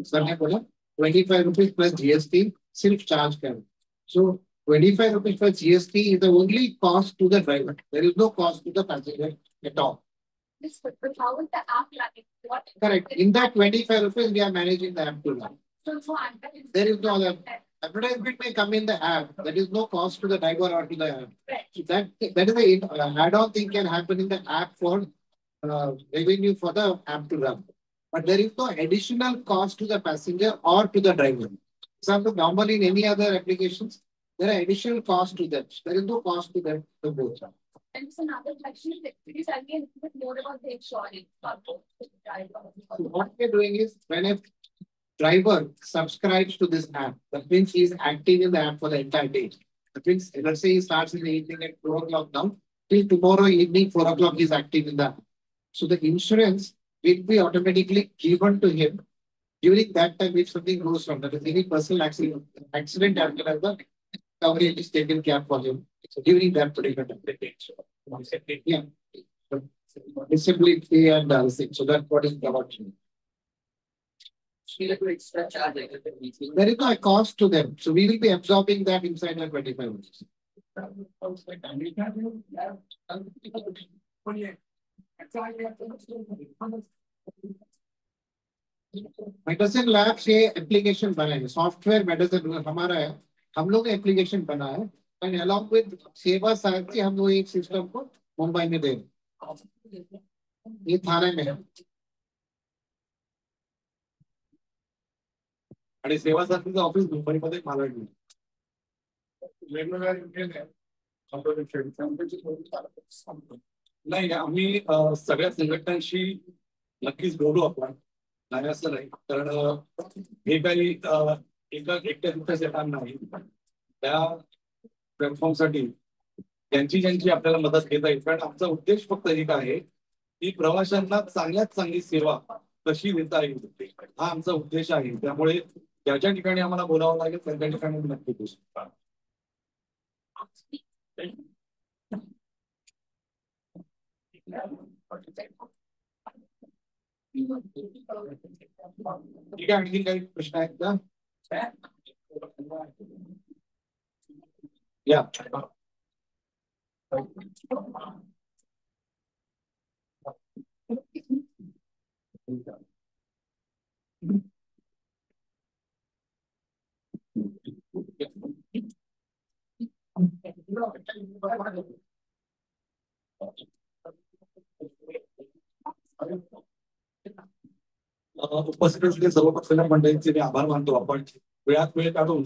सर ने बोला 25 रुपीज प्लस जीएसटी सिर्फ चार्ज कर. So 25 rupees plus GST is the only cost to the driver. There is no cost to the passenger at all. But how is the app running? What? Correct. In that 25 rupees, we are managing the app to run. So There is no other advertisement may come in the app. There is no cost to the driver or to the app. Right. That is the add-on thing can happen in the app for revenue for the app to run. But there is no additional cost to the passenger or to the driver. Example, normally in any other applications, there are additional costs to them. There is no cost to them to both. And so another question is, please tell me a little bit more about the insurance. So what we're doing is when a driver subscribes to this app, that means he is active in the app for the entire day. That means, let's say he starts in the evening at 4 o'clock now, till tomorrow evening 4 o'clock he is active in the app. So the insurance will be automatically given to him during that time if something goes wrong. That is any personal accident as well as the coverage is taken care for him. So during that particular time. Yeah. disability and other things. So that's what is covered. Extra charge. There is no cost to them. So we will be absorbing that inside the 25 minutes. Medicine lab say application बनाए software medicine हमारा है हम लोग application बना है end along विद सेवा सारथी हम लोग एक सिस्टम को मुंबई में दे ये थाने में है आणि सेवा सारथीचं ऑफिस मुंबईमध्ये मालवणी नाही आम्ही सगळ्या संघटनांशी नक्कीच बोलू आपण नाही असं नाही कारण हे काही एका एकट्या येणार नाही त्या प्लॅटफॉर्मसाठी ज्यांची ज्यांची आपल्याला मदत घेता येईल कारण आमचा उद्देश फक्त एक आहे की प्रवाशांना चांगल्यात चांगली सेवा कशी देता येईल हा आमचा उद्देश आहे त्यामुळे ज्या ज्या ठिकाणी आम्हाला बोलावं लागेल त्या ठिकाणी नक्की बोलू शकता ठीक आहे आणखी काही प्रश्न आहेत का या उपस्थित असलेल्या सर्व पत्रकार मंडळींचे मी आभार मानतो आपण वेळात वेळ काढून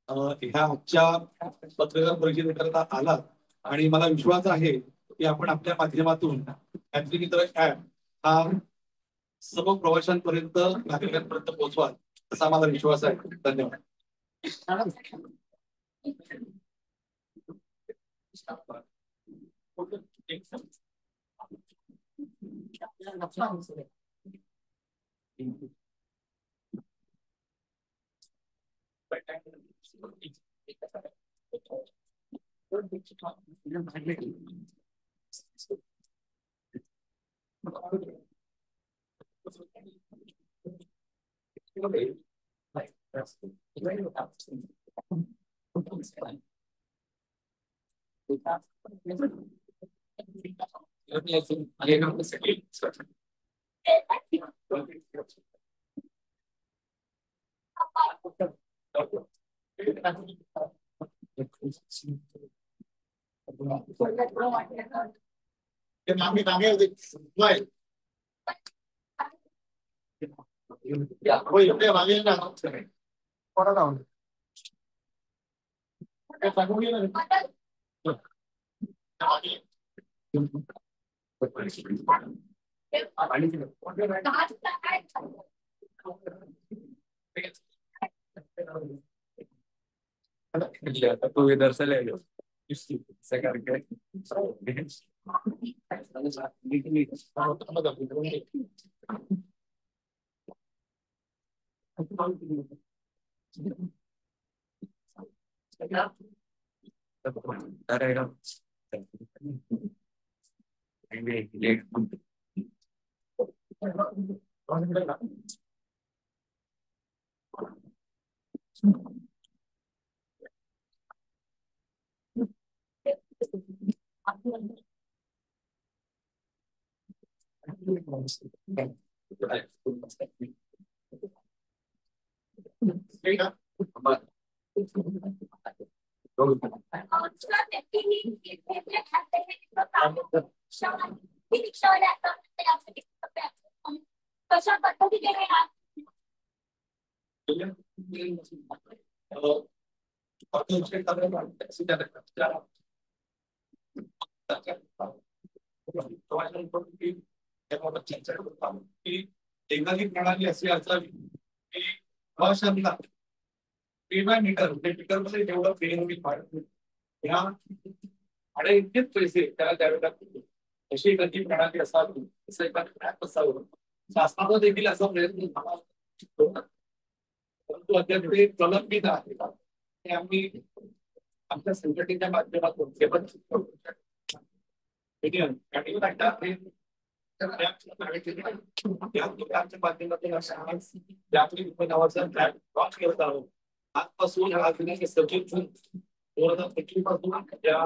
ह्या आजच्या पत्रकार परिषदेकरता आलात आणि मला विश्वास आहे की आपण आपल्या माध्यमातून मित्र ऍप हा सर्व प्रवाशांपर्यंत नागरिकांपर्यंत पोहोचवा असा मला विश्वास आहे धन्यवाद तो इधर से ले लो से करके कशा पद्धतीने एखादी प्रणाली अशी असावी की प्रवाशांना पे बाय मीटर मीटर मध्ये जेवढं पे होईल ह्या आणि इतकेच पैसे त्याला द्यावे लागतील अशी एखादी प्रणाली असावी असं एखादं ऍप असावं शासनाचा देखील असा प्रयत्न परंतु अद्याप ते प्रलंबित आहे ते आम्ही आमच्या संघटनेच्या माध्यमातून च्या माध्यमातून नावाचा लॉन्च करत आहोत. आजपासून सचिन 2025 पासून या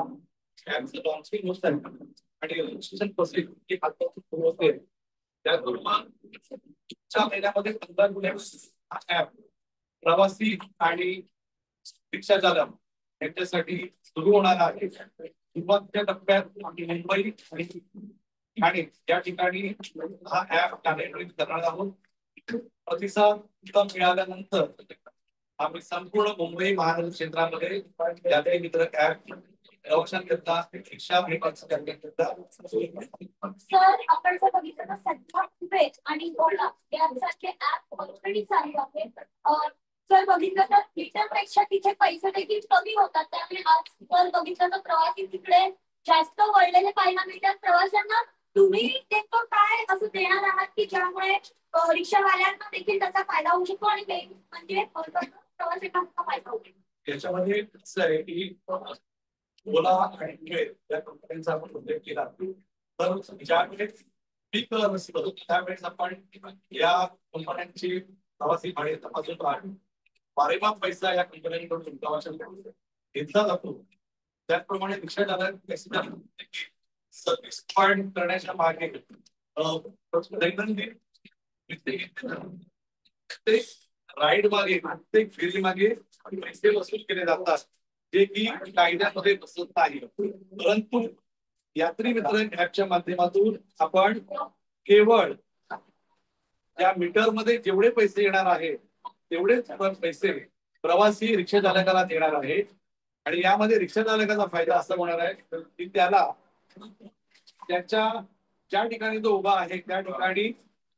ऍपचं लॉन्चिंग होत आहे आणि रजिस्ट्रेशन प्रोसेस आजपासून सुरू होते. त्याचबरोबर पुढच्या महिन्यामध्ये 15 जुलै हा ऍप प्रवासी आणि रिक्षा चालक यांच्यासाठी सुरू होणार आहे. सुरुवातीच्या टप्प्यात मुंबई आणि ठाणे या ठिकाणी हा ऍप कार्यान्वित करणार आहोत. प्रतिसाद उत्तम मिळाल्यानंतर आम्ही संपूर्ण मुंबई महानगर क्षेत्रामध्ये यात्री मित्र ऍप प्रवाशां करता रिक्षा आणि करता. सर आपण जर बघितलं तर सध्या उबेर आणि ओला यांसारखे ऍप ऑलरेडी चालू आहेत. जर बघितलं तर लिटरपेक्षा तिथे पैसे देखील कमी होतात. त्यामुळे आज जर बघितलं तर प्रवासी तिकडे जास्त वळलेले पाहायला मिळतात. प्रवाशांना तुम्ही नेमकं काय असं देणार आहात की ज्यामुळे रिक्षावाल्यांना देखील त्याचा फायदा होऊ शकतो आणि म्हणजे प्रवाशांना फायदा होईल. त्याच्यामध्ये असं आहे की ओला आणि उबेर या कंपन्यांचा आपण उल्लेख केला तर ज्यावेळेस पीक नसतं त्यावेळेस आपण या कंपन्यांची प्रवासी भाडे तपासून पारेमाप पैसा या कंपन्यांकडून प्रवाशांकडून घेतला जातो. त्याचप्रमाणे रिक्षा चालक सर्व्हिस फंड करण्याच्या मागे दैनंदिन प्रत्येक राईड मागे प्रत्येक फेरी मागे पैसे वसूल केले जातात जे की कायद्यामध्ये बसत नाही. परंतु यात्री मित्र ऍपच्या माध्यमातून आपण केवळ या मीटर मध्ये जेवढे पैसे येणार आहे तेवढेच पैसे प्रवासी रिक्षा चालकाला देणार आहे. आणि यामध्ये रिक्षा चालकाचा फायदा असा होणार आहे की त्याला त्याच्या ज्या ठिकाणी तो उभा आहे त्या ठिकाणी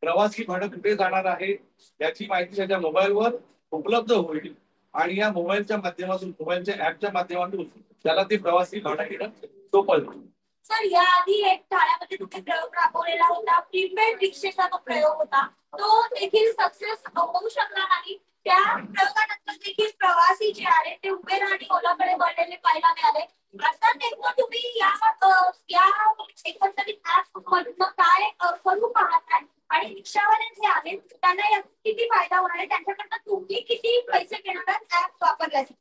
प्रवासी भाडं कुठे जाणार आहे याची माहिती त्याच्या मोबाईलवर उपलब्ध होईल आणि या मोबाईलच्या माध्यमातून मोबाईलच्या ऍपच्या माध्यमातून त्याला ते प्रवासी भाडं घेणं सोपं होईल. सर याआधी एक ठाण्यामध्ये तुम्ही प्रयोग राबवलेला होता. प्रीपेड रिक्षेचा तो प्रयोग होता. तो देखील सक्सेस होऊ शकला नाही. त्या प्रयोगानंतर देखील प्रवासी जे आहेत ते उबेर आणि ओलाकडे वळलेले पाहायला मिळाले. आता नेमकं तुम्ही या एकंदरीत ऍप मधून काय करू पाहताय आणि रिक्षावाले जे आहेत त्यांना याचा किती फायदा होणार आहे, त्यांच्याकडनं तुम्ही किती पैसे घेणार आहात ऍप वापरल्याचे?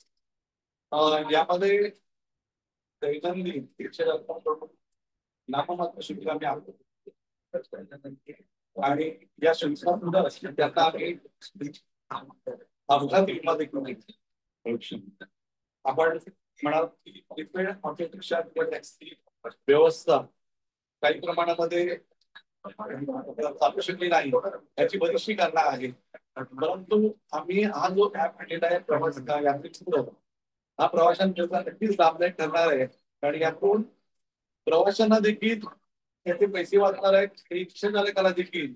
यामध्ये दैनंदिन रिक्षा नाममात्र शुल्क आम्ही आणतो आणि या शुल्कात सुद्धा त्याचा आम्ही अपघात विमा देखील आपण म्हणाल की प्रीपेड ऑटो रिक्षा व्यवस्था काही प्रमाणामध्ये चालू शकली नाही याची बरीचशी कारणं आहेत. परंतु आम्ही हा जो ऍप आणलेला आहे प्रवास यात्री हा प्रवाशांकरता नक्कीच लाभदायक ठरणार आहे आणि यातून प्रवाशांना देखील त्याचे पैसे वाचणार आहेत. रिक्षा चालकाला देखील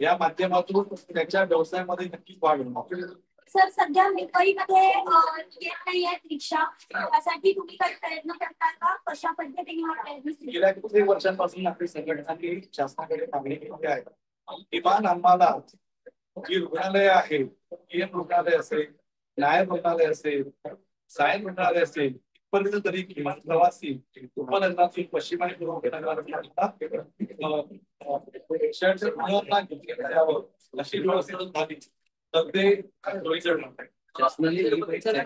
या माध्यमातून त्याच्या व्यवसायामध्ये नक्कीच वाढ होणार. सर सध्या मुंबईमध्ये येत नाही आहेत रिक्षा, त्यासाठी तुम्ही काही प्रयत्न करता का? कशा पद्धतीने? गेल्या कित्येक वर्षांपासून आपली संघटनांनी शासनाकडे मागणी केली आहे. किमान आम्हाला जी रुग्णालय आहे, पीएम रुग्णालय असेल, नायब रुग्णालय असेल, सायन रुग्णालय असेल, इथपर्यंत तरी किमान प्रवासी उपनगरातील पश्चिम आणि पूर्व अशी व्यवस्था झाली तर ते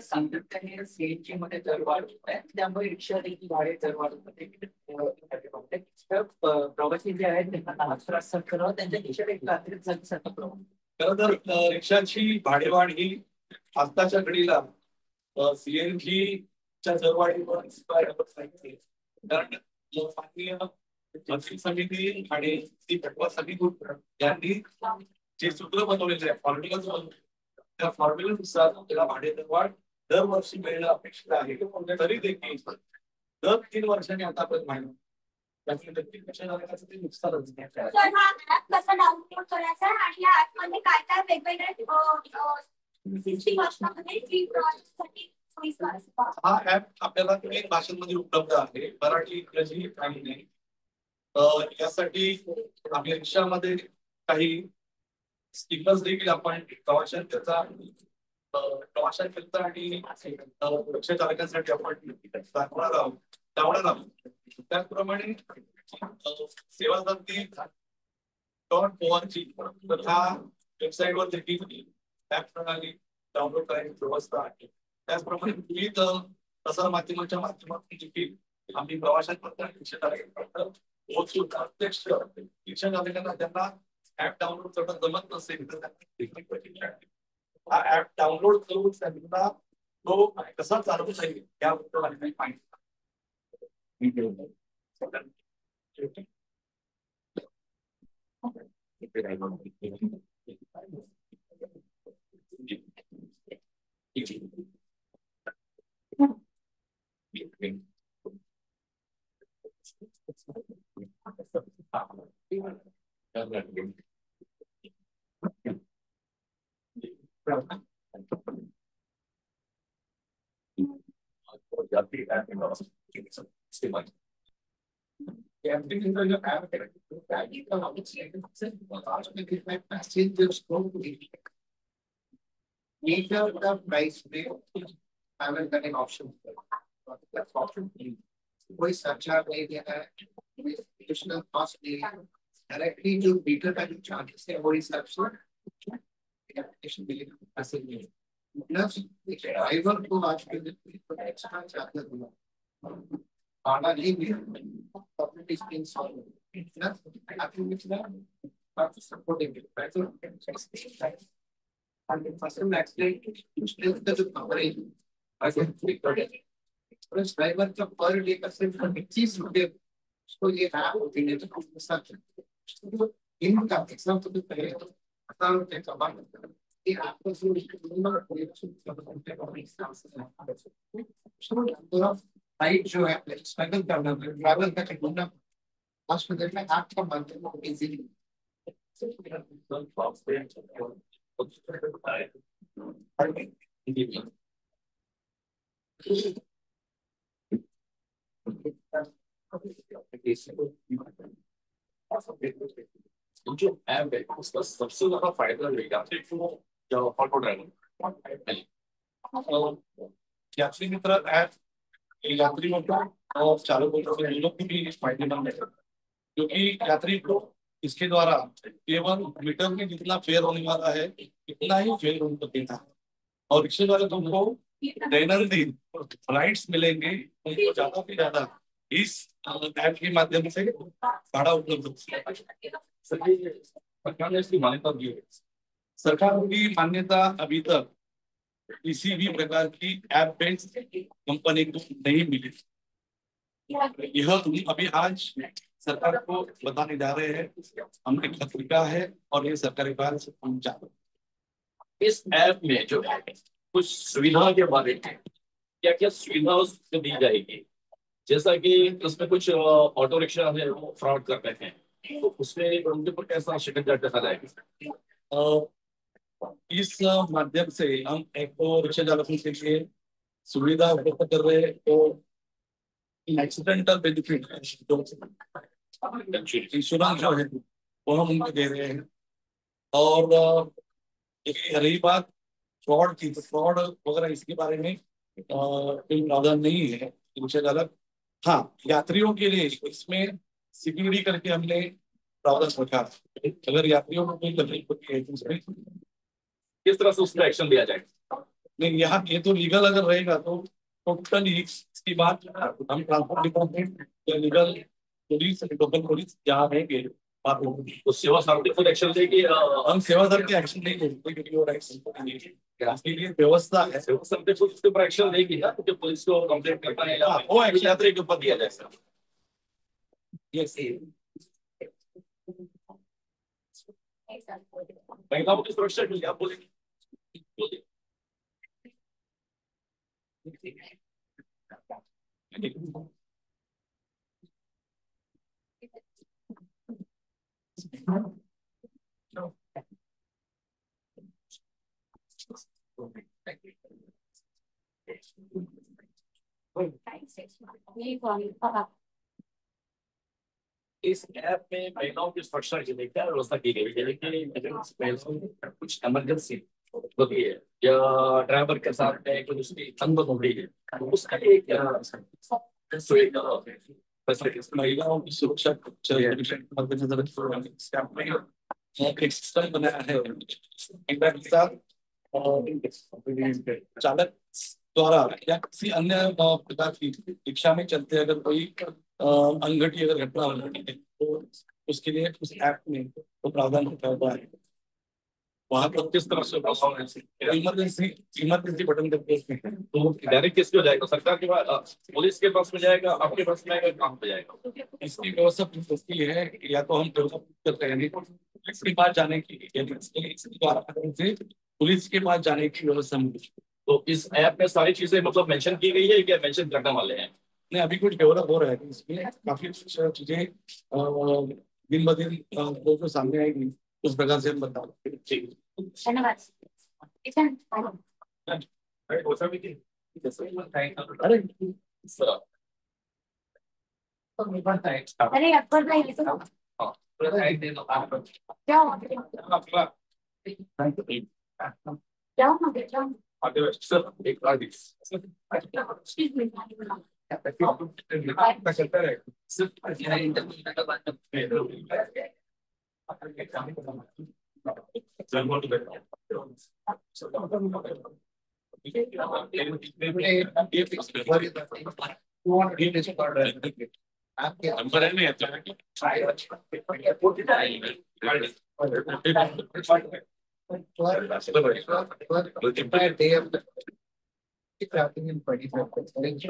सातत्याने सीएनजी मध्ये दरवाढ होत आहे, त्यामुळे रिक्षा देखील भाडे दरवाढ होते. प्रवासी जे आहेत त्यांना त्रास सहन करावा, त्यांच्या खिशात एक अतिरिक्त झाल्यासारखा प्रवास. खरं तर रिक्षाची भाडेवाढ ही आताच्या घडीला सीएनजी च्या दरवाढीवर कारण माननीय मंत्री समिती आणि ती घटवा समिती यांनी जे सूत्र बनवलेले आहे फॉर्म्युला, त्या फॉर्म्युल्यानुसार त्याला भाडे दरवाढ दरवर्षी मिळणं अपेक्षित आहे. तरी देखील दर 3 वर्षांनी आतापर्यंत माहिती नुकसानच. सर हा ऍप कसा डाउनलोड करायचा आणि या ऍप मध्ये काय काय वेगवेगळे हा ऍप आपल्याला 3 भाषांमध्ये उपलब्ध आहे, मराठी, इंग्रजी आणि हिंदी. यासाठी आम्ही रिक्षामध्ये काही स्टिकर्स देखील आपण प्रवाशांकरता आणि रिक्षा चालकांसाठी आपण लावणार आहोत. त्याचप्रमाणे सेवा तर ह्या वेबसाईटवर देखील ऍप प्रणाली डाउनलोड करायची व्यवस्था आहे. त्याचप्रमाणे विविध प्रसार माध्यमांच्या माध्यमातून देखील आम्ही प्रवाशांपर्यंत प्रत्यक्ष शिक्षण अधिकाऱ्यांना त्यांना ऍप डाउनलोड करणं जमत नसेल तर त्यांना हा ऍप डाउनलोड करून त्यांना तो कसा चालवता येईल याबद्दल आम्ही माहिती Later the price may have an option. कोई सरचार्ज नहीं देना है, कोई additional cost नहीं है, डायरेक्टली जो मीटर का जो चार्जेस है वो हिसाब से एप्लीकेशन मिलेगा, ऐसे नहीं है। प्लस ड्राइवर को आज के दिन में एक्स्ट्रा चार्जेस देना आना नहीं मिलेगा, पब्लिक स्क्रीन सॉल्व प्लस आपको मिलना आप supporting driver and the person accident insurance का जो कवरेज है प्लस ड्राइवर का पर डे का सिर्फ 25 रुपये उसको ये ऐप होती है तो उसका इनका एग्जांपल तो पहले तो 1000 रुपये कमा करता है ये आपको जो नंबर राइट जो है स्ट्रगल करना ट्रैवल का ढूंढना आज के दिन में आपका माध्यम इजीली जो ऐप है उसका सबसे ज्यादा फायदा रहेगा ऑटो ड्राइवर यात्री मित्र ऐप यात्रियों को और चालकों को दोनों को भी फायदेमंद है क्योंकि यात्री को इसके द्वारा केवल मीटर में जितना फेयर होने वाला है इतना ही फेयर उनको देना है और रिक्शे वाले तुमको ट्रेनर दिन राइड्स मिलेंगे उनको ज्यादा से ज्यादा इस ऐप के माध्यम से भाड़ा उपलब्ध सरकार ने इसकी मान्यता दी है। सरकार की मान्यता अभी तक किसी भी प्रकार की ऐप बेस्ड कंपनी को नहीं मिली। यह अभी आज सरकार को बताने जा रहे हैं, हमने खत लिखा है और ये सरकारी कार्य से पहुंचा। इस ऐप में जो है कुछ सुविधा के बारे में क्या क्या सुविधा उसको दी जाएगी, जैसा कि उसमें कुछ ऑटो रिक्शा है वो फ्रॉड कर रहे हैं तो उसमें उनके ऊपर कैसा शिकंजा कसा जाएगा। इस माध्यम से हम एक तो रिक्शा चालकों के लिए सुविधा उपलब्ध कर रहे हैं तो एक्सीडेंटल बेनिफिट इंश्योरेंस जो है वो हम उनको दे रहे हैं। और रही बात फ्रॉड की, तो फ्रॉड वगैरह इसके बारे में कोई प्रावधान नहीं है रिक्शा चालक। हाँ, यात्रियों के लिए इसमें सिक्योरिटी करके हमने प्रावधान रखा, अगर यात्रियों को कोई तकलीफ होती है तो उसमें किस तरह से उसका एक्शन लिया जाएगा। नहीं, यहाँ ये तो लीगल अगर रहेगा तो टोटली इसकी बात हम ट्रांसपोर्ट डिपार्टमेंट या लीगल पुलिस लोकल पुलिस जहाँ रहेंगे बात होगी। तो सेवा समिति खुद एक्शन लेगी, हम सेवा सर के एक्शन नहीं लेंगे क्योंकि वो इसके लिए व्यवस्था है। सेवा समिति खुद उसके ऊपर एक्शन लेगी ना, तो पुलिस को कंप्लेंट करना है या वो एक्शन यात्री के ऊपर दिया जाएगा। यस महिलाओं की सुरक्षा के लिए आप बोलेंगे। इस ऐप में महिलाओं की सुरक्षा के लिए क्या व्यवस्था की गई है कि कुछ इमरजेंसी होती है या ड्राइवर के साथ में कुछ उसकी अनबन हो रही है तो उसका एक महिलाओं की सुरक्षा एक सिस्टम बनाया है इंटरनेट का, चालक द्वारा या किसी अन्य प्रकार की रिक्शा में चलते अगर कोई अनघटी अगर घटना हो रही है तो उसके लिए उस ऐप में तो प्रावधान होता है। वहां पर किस तरह से इमरजेंसी इमरजेंसी बटन करके तो डायरेक्ट किसको जाएगा, सरकार के पास, पुलिस के पास में जाएगा, आपके पास में आएगा, कहाँ पे जाएगा? इसकी व्यवस्था पुलिस है, या तो हम डेवलप करते हैं पुलिस के पास जाने की, इसके द्वारा से पुलिस के पास जाने की व्यवस्था मिली। तो इस ऐप में सारी चीजें मतलब मेंशन की गई है, क्या मेंशन करने वाले हैं? नहीं, अभी कुछ डेवलप हो रहा है इसमें, काफी चीजें दिन ब दिन जो सामने आएगी उस प्रकार से हम बता ठीक। धन्यवाद। अरे अरे अकबर भाई ये तो जाओ जाओ Excuse me. Crafting in 25 minutes.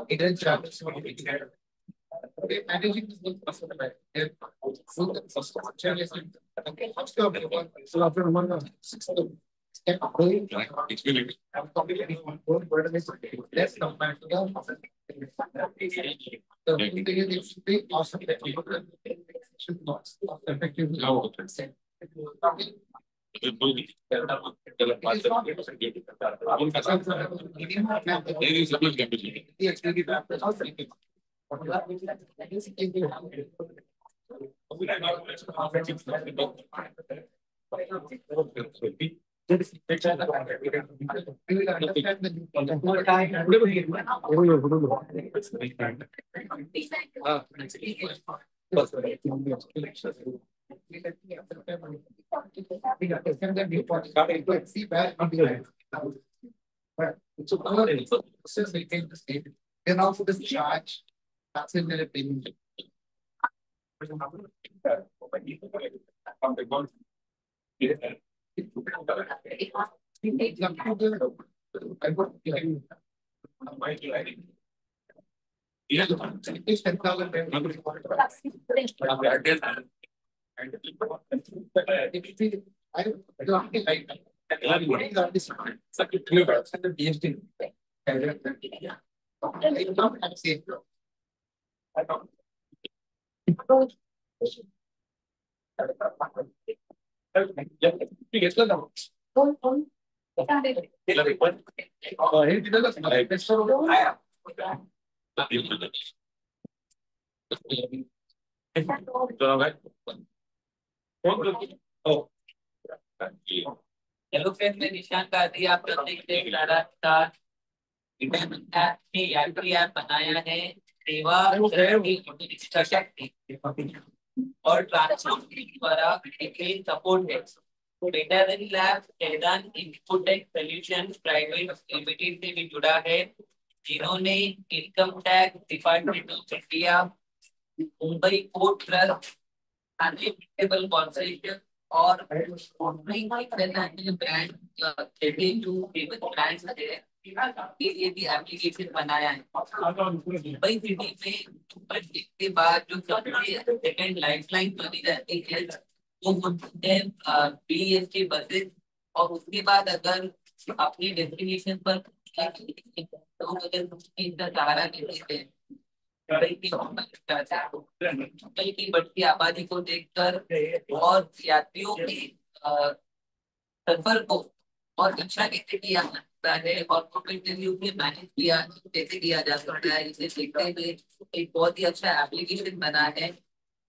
It is managing this whole process. So after step let's come back to the should be awesome should not effectively see where since they came to state, then also this charge that's in their payment. Hello friends, मैं निशांत गांधी, आप लोग देख रहे हैं लगातार app बनाया है सेवा और ट्रांसपोर्ट द्वारा सपोर्ट है। वेटरनरी लैब कैदान इनपुट सॉल्यूशंस प्राइवेट लिमिटेड से भी जुड़ा है, जिन्होंने income tax department of India, Mumbai port trust, unlimitable corporation और इंटरनेशनल ब्रांड ब्रांड्स के लिए भी एप्लीकेशन बनाया है। मुंबई सिटी में के बाद जो सबसे सेकंड लाइफलाइन बनी जाती है वो होती है BEST बसेस, और उसके बाद अगर अपनी डेस्टिनेशन पर तो अगर सहारा लेते हैं मुंबई की बढ़ती आबादी को देखकर और यात्रियों के सफर को और अच्छा कैसे किया सकता है और मैनेज किया कैसे किया जा सकता है, इसे देखते हुए एक बहुत ही अच्छा एप्लीकेशन बना है।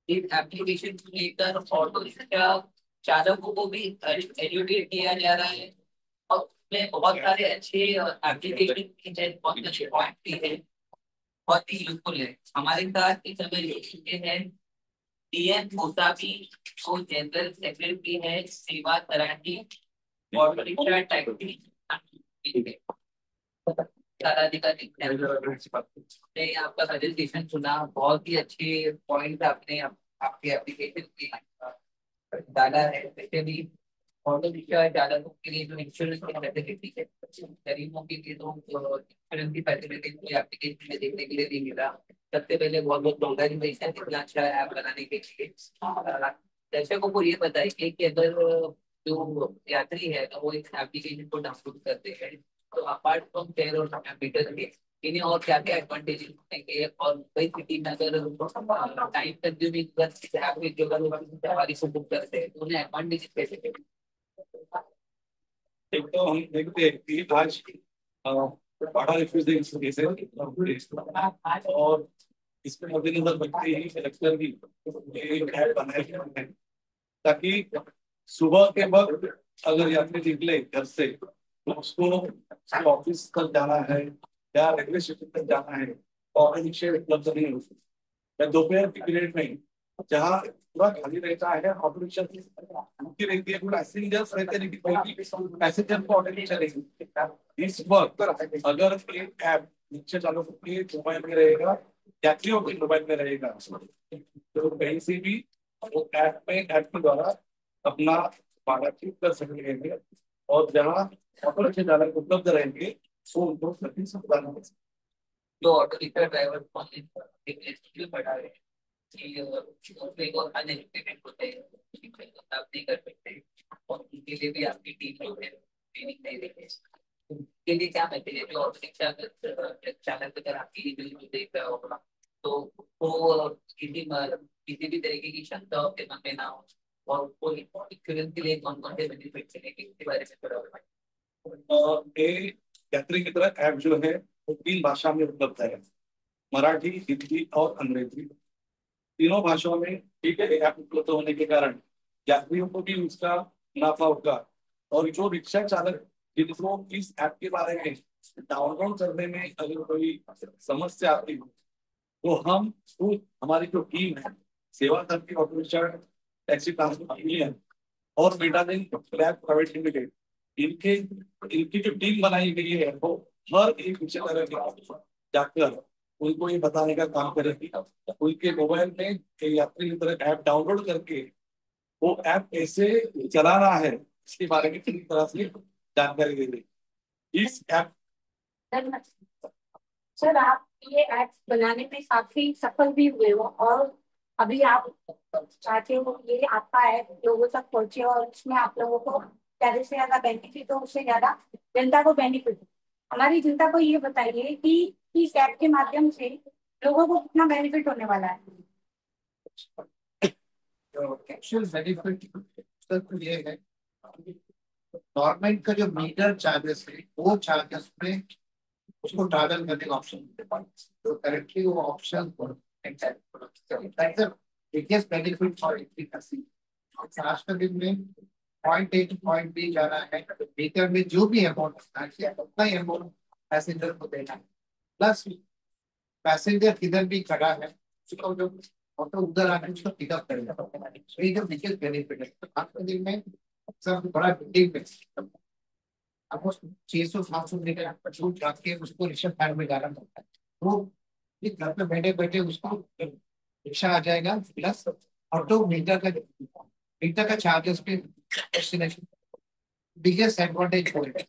इस एप्लीकेशन को लेकर ऑटो रिक्शा चालकों को भी एजुकेट किया जा रहा है और उसमें बहुत सारे अच्छे एप्लीकेशन बहुत अच्छे पॉइंट भी है, बहुत ही यूजफुल है। हमारे साथ इस समय जुड़ चुके हैं डीएम गोसावी को जनरल सेक्रेटरी है सेवा तराटी ऑटो रिक्शा टैक्सी पदाधिकारी ने आपका सजेशन सुना, बहुत ही अच्छे पॉइंट आपने आपके एप्लीकेशन की डाला है। वैसे भी ऑटो रिक्शा चालकों के लिए जो इंश्योरेंस की फैसिलिटी है, गरीबों के लिए तो इंश्योरेंस की फैसिलिटी कोई एप्लीकेशन में देखने के लिए नहीं मिला। सबसे पहले बहुत बहुत कॉन्ग्रेचुलेशन इतना अच्छा ऐप बनाने के लिए। दर्शकों को ये बताइए कि अगर जो यात्री है तो वो इस एप्लीकेशन को डाउनलोड करते हैं तो अपार्ट फ्रॉम फेयर और मीटर के इन्हें और क्या क्या एडवांटेजेस होंगे, और कई सिटी में अगर टाइम कंज्यूमिंग बस एवरेज जो सवारी को बुक करते हैं तो उन्हें एडवांटेजेस कैसे मिलेंगे? एक तो हम देखते हैं कि आज बड़ा रिफ्यूज केस है और इसमें मद्देनजर रखते ही कलेक्टर की एक ऐप बनाया गया है ताकि सुबह के वक्त अगर यात्री निकले घर से तो उसको ऑफिस तक जाना है या रेलवे स्टेशन तक जाना है और रिक्शे उपलब्ध नहीं होती या दोपहर के पीरियड में जहाँ पूरा खाली रहता है ऑटो रिक्शा की रहती है, पैसेंजर्स रहते हैं लेकिन कोई पैसेंजर को ऑटो रिक्शा नहीं। इस वक्त अगर एक ऐप रिक्शा चालकों के मोबाइल में रहेगा, यात्रियों के मोबाइल में रहेगा, तो कहीं से भी वो ऐप के द्वारा अपना भाड़ा ठीक कर सकेंगे और जहाँ ऑटो रिक्शा चालक उपलब्ध रहेंगे वो उनको सर्विस प्रदान कर सकेंगे। तो ऑटो रिक्शा ड्राइवर को बढ़ा रहे हैं कि उसमें और अनएजुकेटेड होते हैं, आप नहीं कर सकते, और उनके लिए भी आपकी टीम जो है ट्रेनिंग नहीं देती है। उनके लिए क्या मैसेज है? जो ऑटो रिक्शा चालक अगर आपकी वीडियो देख रहा होगा तो वो किसी भी तरीके की शंका उसके मन में ना हो, और कोई इंश्योरेंस के लिए कौन कौन से बेनिफिट मिलेंगे इसके बारे में थोड़ा बताएं। ये यात्री की तरह ऐप जो है वो 3 भाषा में उपलब्ध है, मराठी, हिंदी और अंग्रेजी। तीनों भाषाओं में ठीक है ऐप उपलब्ध होने के कारण यात्रियों को भी उसका मुनाफा होगा और जो रिक्शा चालक जिनको इस ऐप के बारे में डाउनलोड करने में अगर कोई समस्या आती हो तो हम हमारी जो टीम है सेवा करती auto rickshaw taxi transport union और मेटालिंक लैब प्राइवेट लिमिटेड, इनके इनकी जो टीम बनाई गई है वो हर एक रिक्शा चालक जाकर उनको ये बताने का काम करेगी उनके मोबाइल में यात्री की तरह ऐप डाउनलोड करके वो ऐप कैसे चलाना है इसके बारे में पूरी तरह से जानकारी दे देगी। इस ऐप सर आप ये ऐप बनाने में काफी सफल भी हुए हो, और अभी आप चाहते हो ये आपका ऐप लोगों तक पहुंचे और उसमें आप लोगों को ज्यादा से ज्यादा बेनिफिट हो, उससे ज्यादा जनता को बेनिफिट हो। हमारी जनता को ये बताइए कि इस ऐप के माध्यम से लोगों को कितना बेनिफिट होने वाला है। एक्चुअल बेनिफिट सर तो ये है गवर्नमेंट का जो मीटर चार्जेस है वो चार्जेस में उसको ट्रैवल करने का ऑप्शन तो करेक्टली वो ऑप्शन बिगेस्ट बेनिफिट फॉर आज के दिन में point A two point B जाना है, मीटर में जो भी अमाउंट उतना ही अमाउंट पैसेंजर को देना है, प्लस पैसेंजर किधर भी खड़ा है उसको जो ऑटो उधर आके उसको पिकअप करेगा, तो ये जो बिगेस्ट बेनिफिट है। आज के दिन में सब बड़ा बिल्डिंग में आपको 600-700 मीटर पेट्रोल जाके उसको रिक्शा फैन में जाना पड़ता है, वो घर पे बैठे बैठे उसको रिक्शा आ जाएगा प्लस ऑटो मीटर का चार्जेस पे डेस्टिनेशन बिगेस्ट एडवांटेज पॉइंट।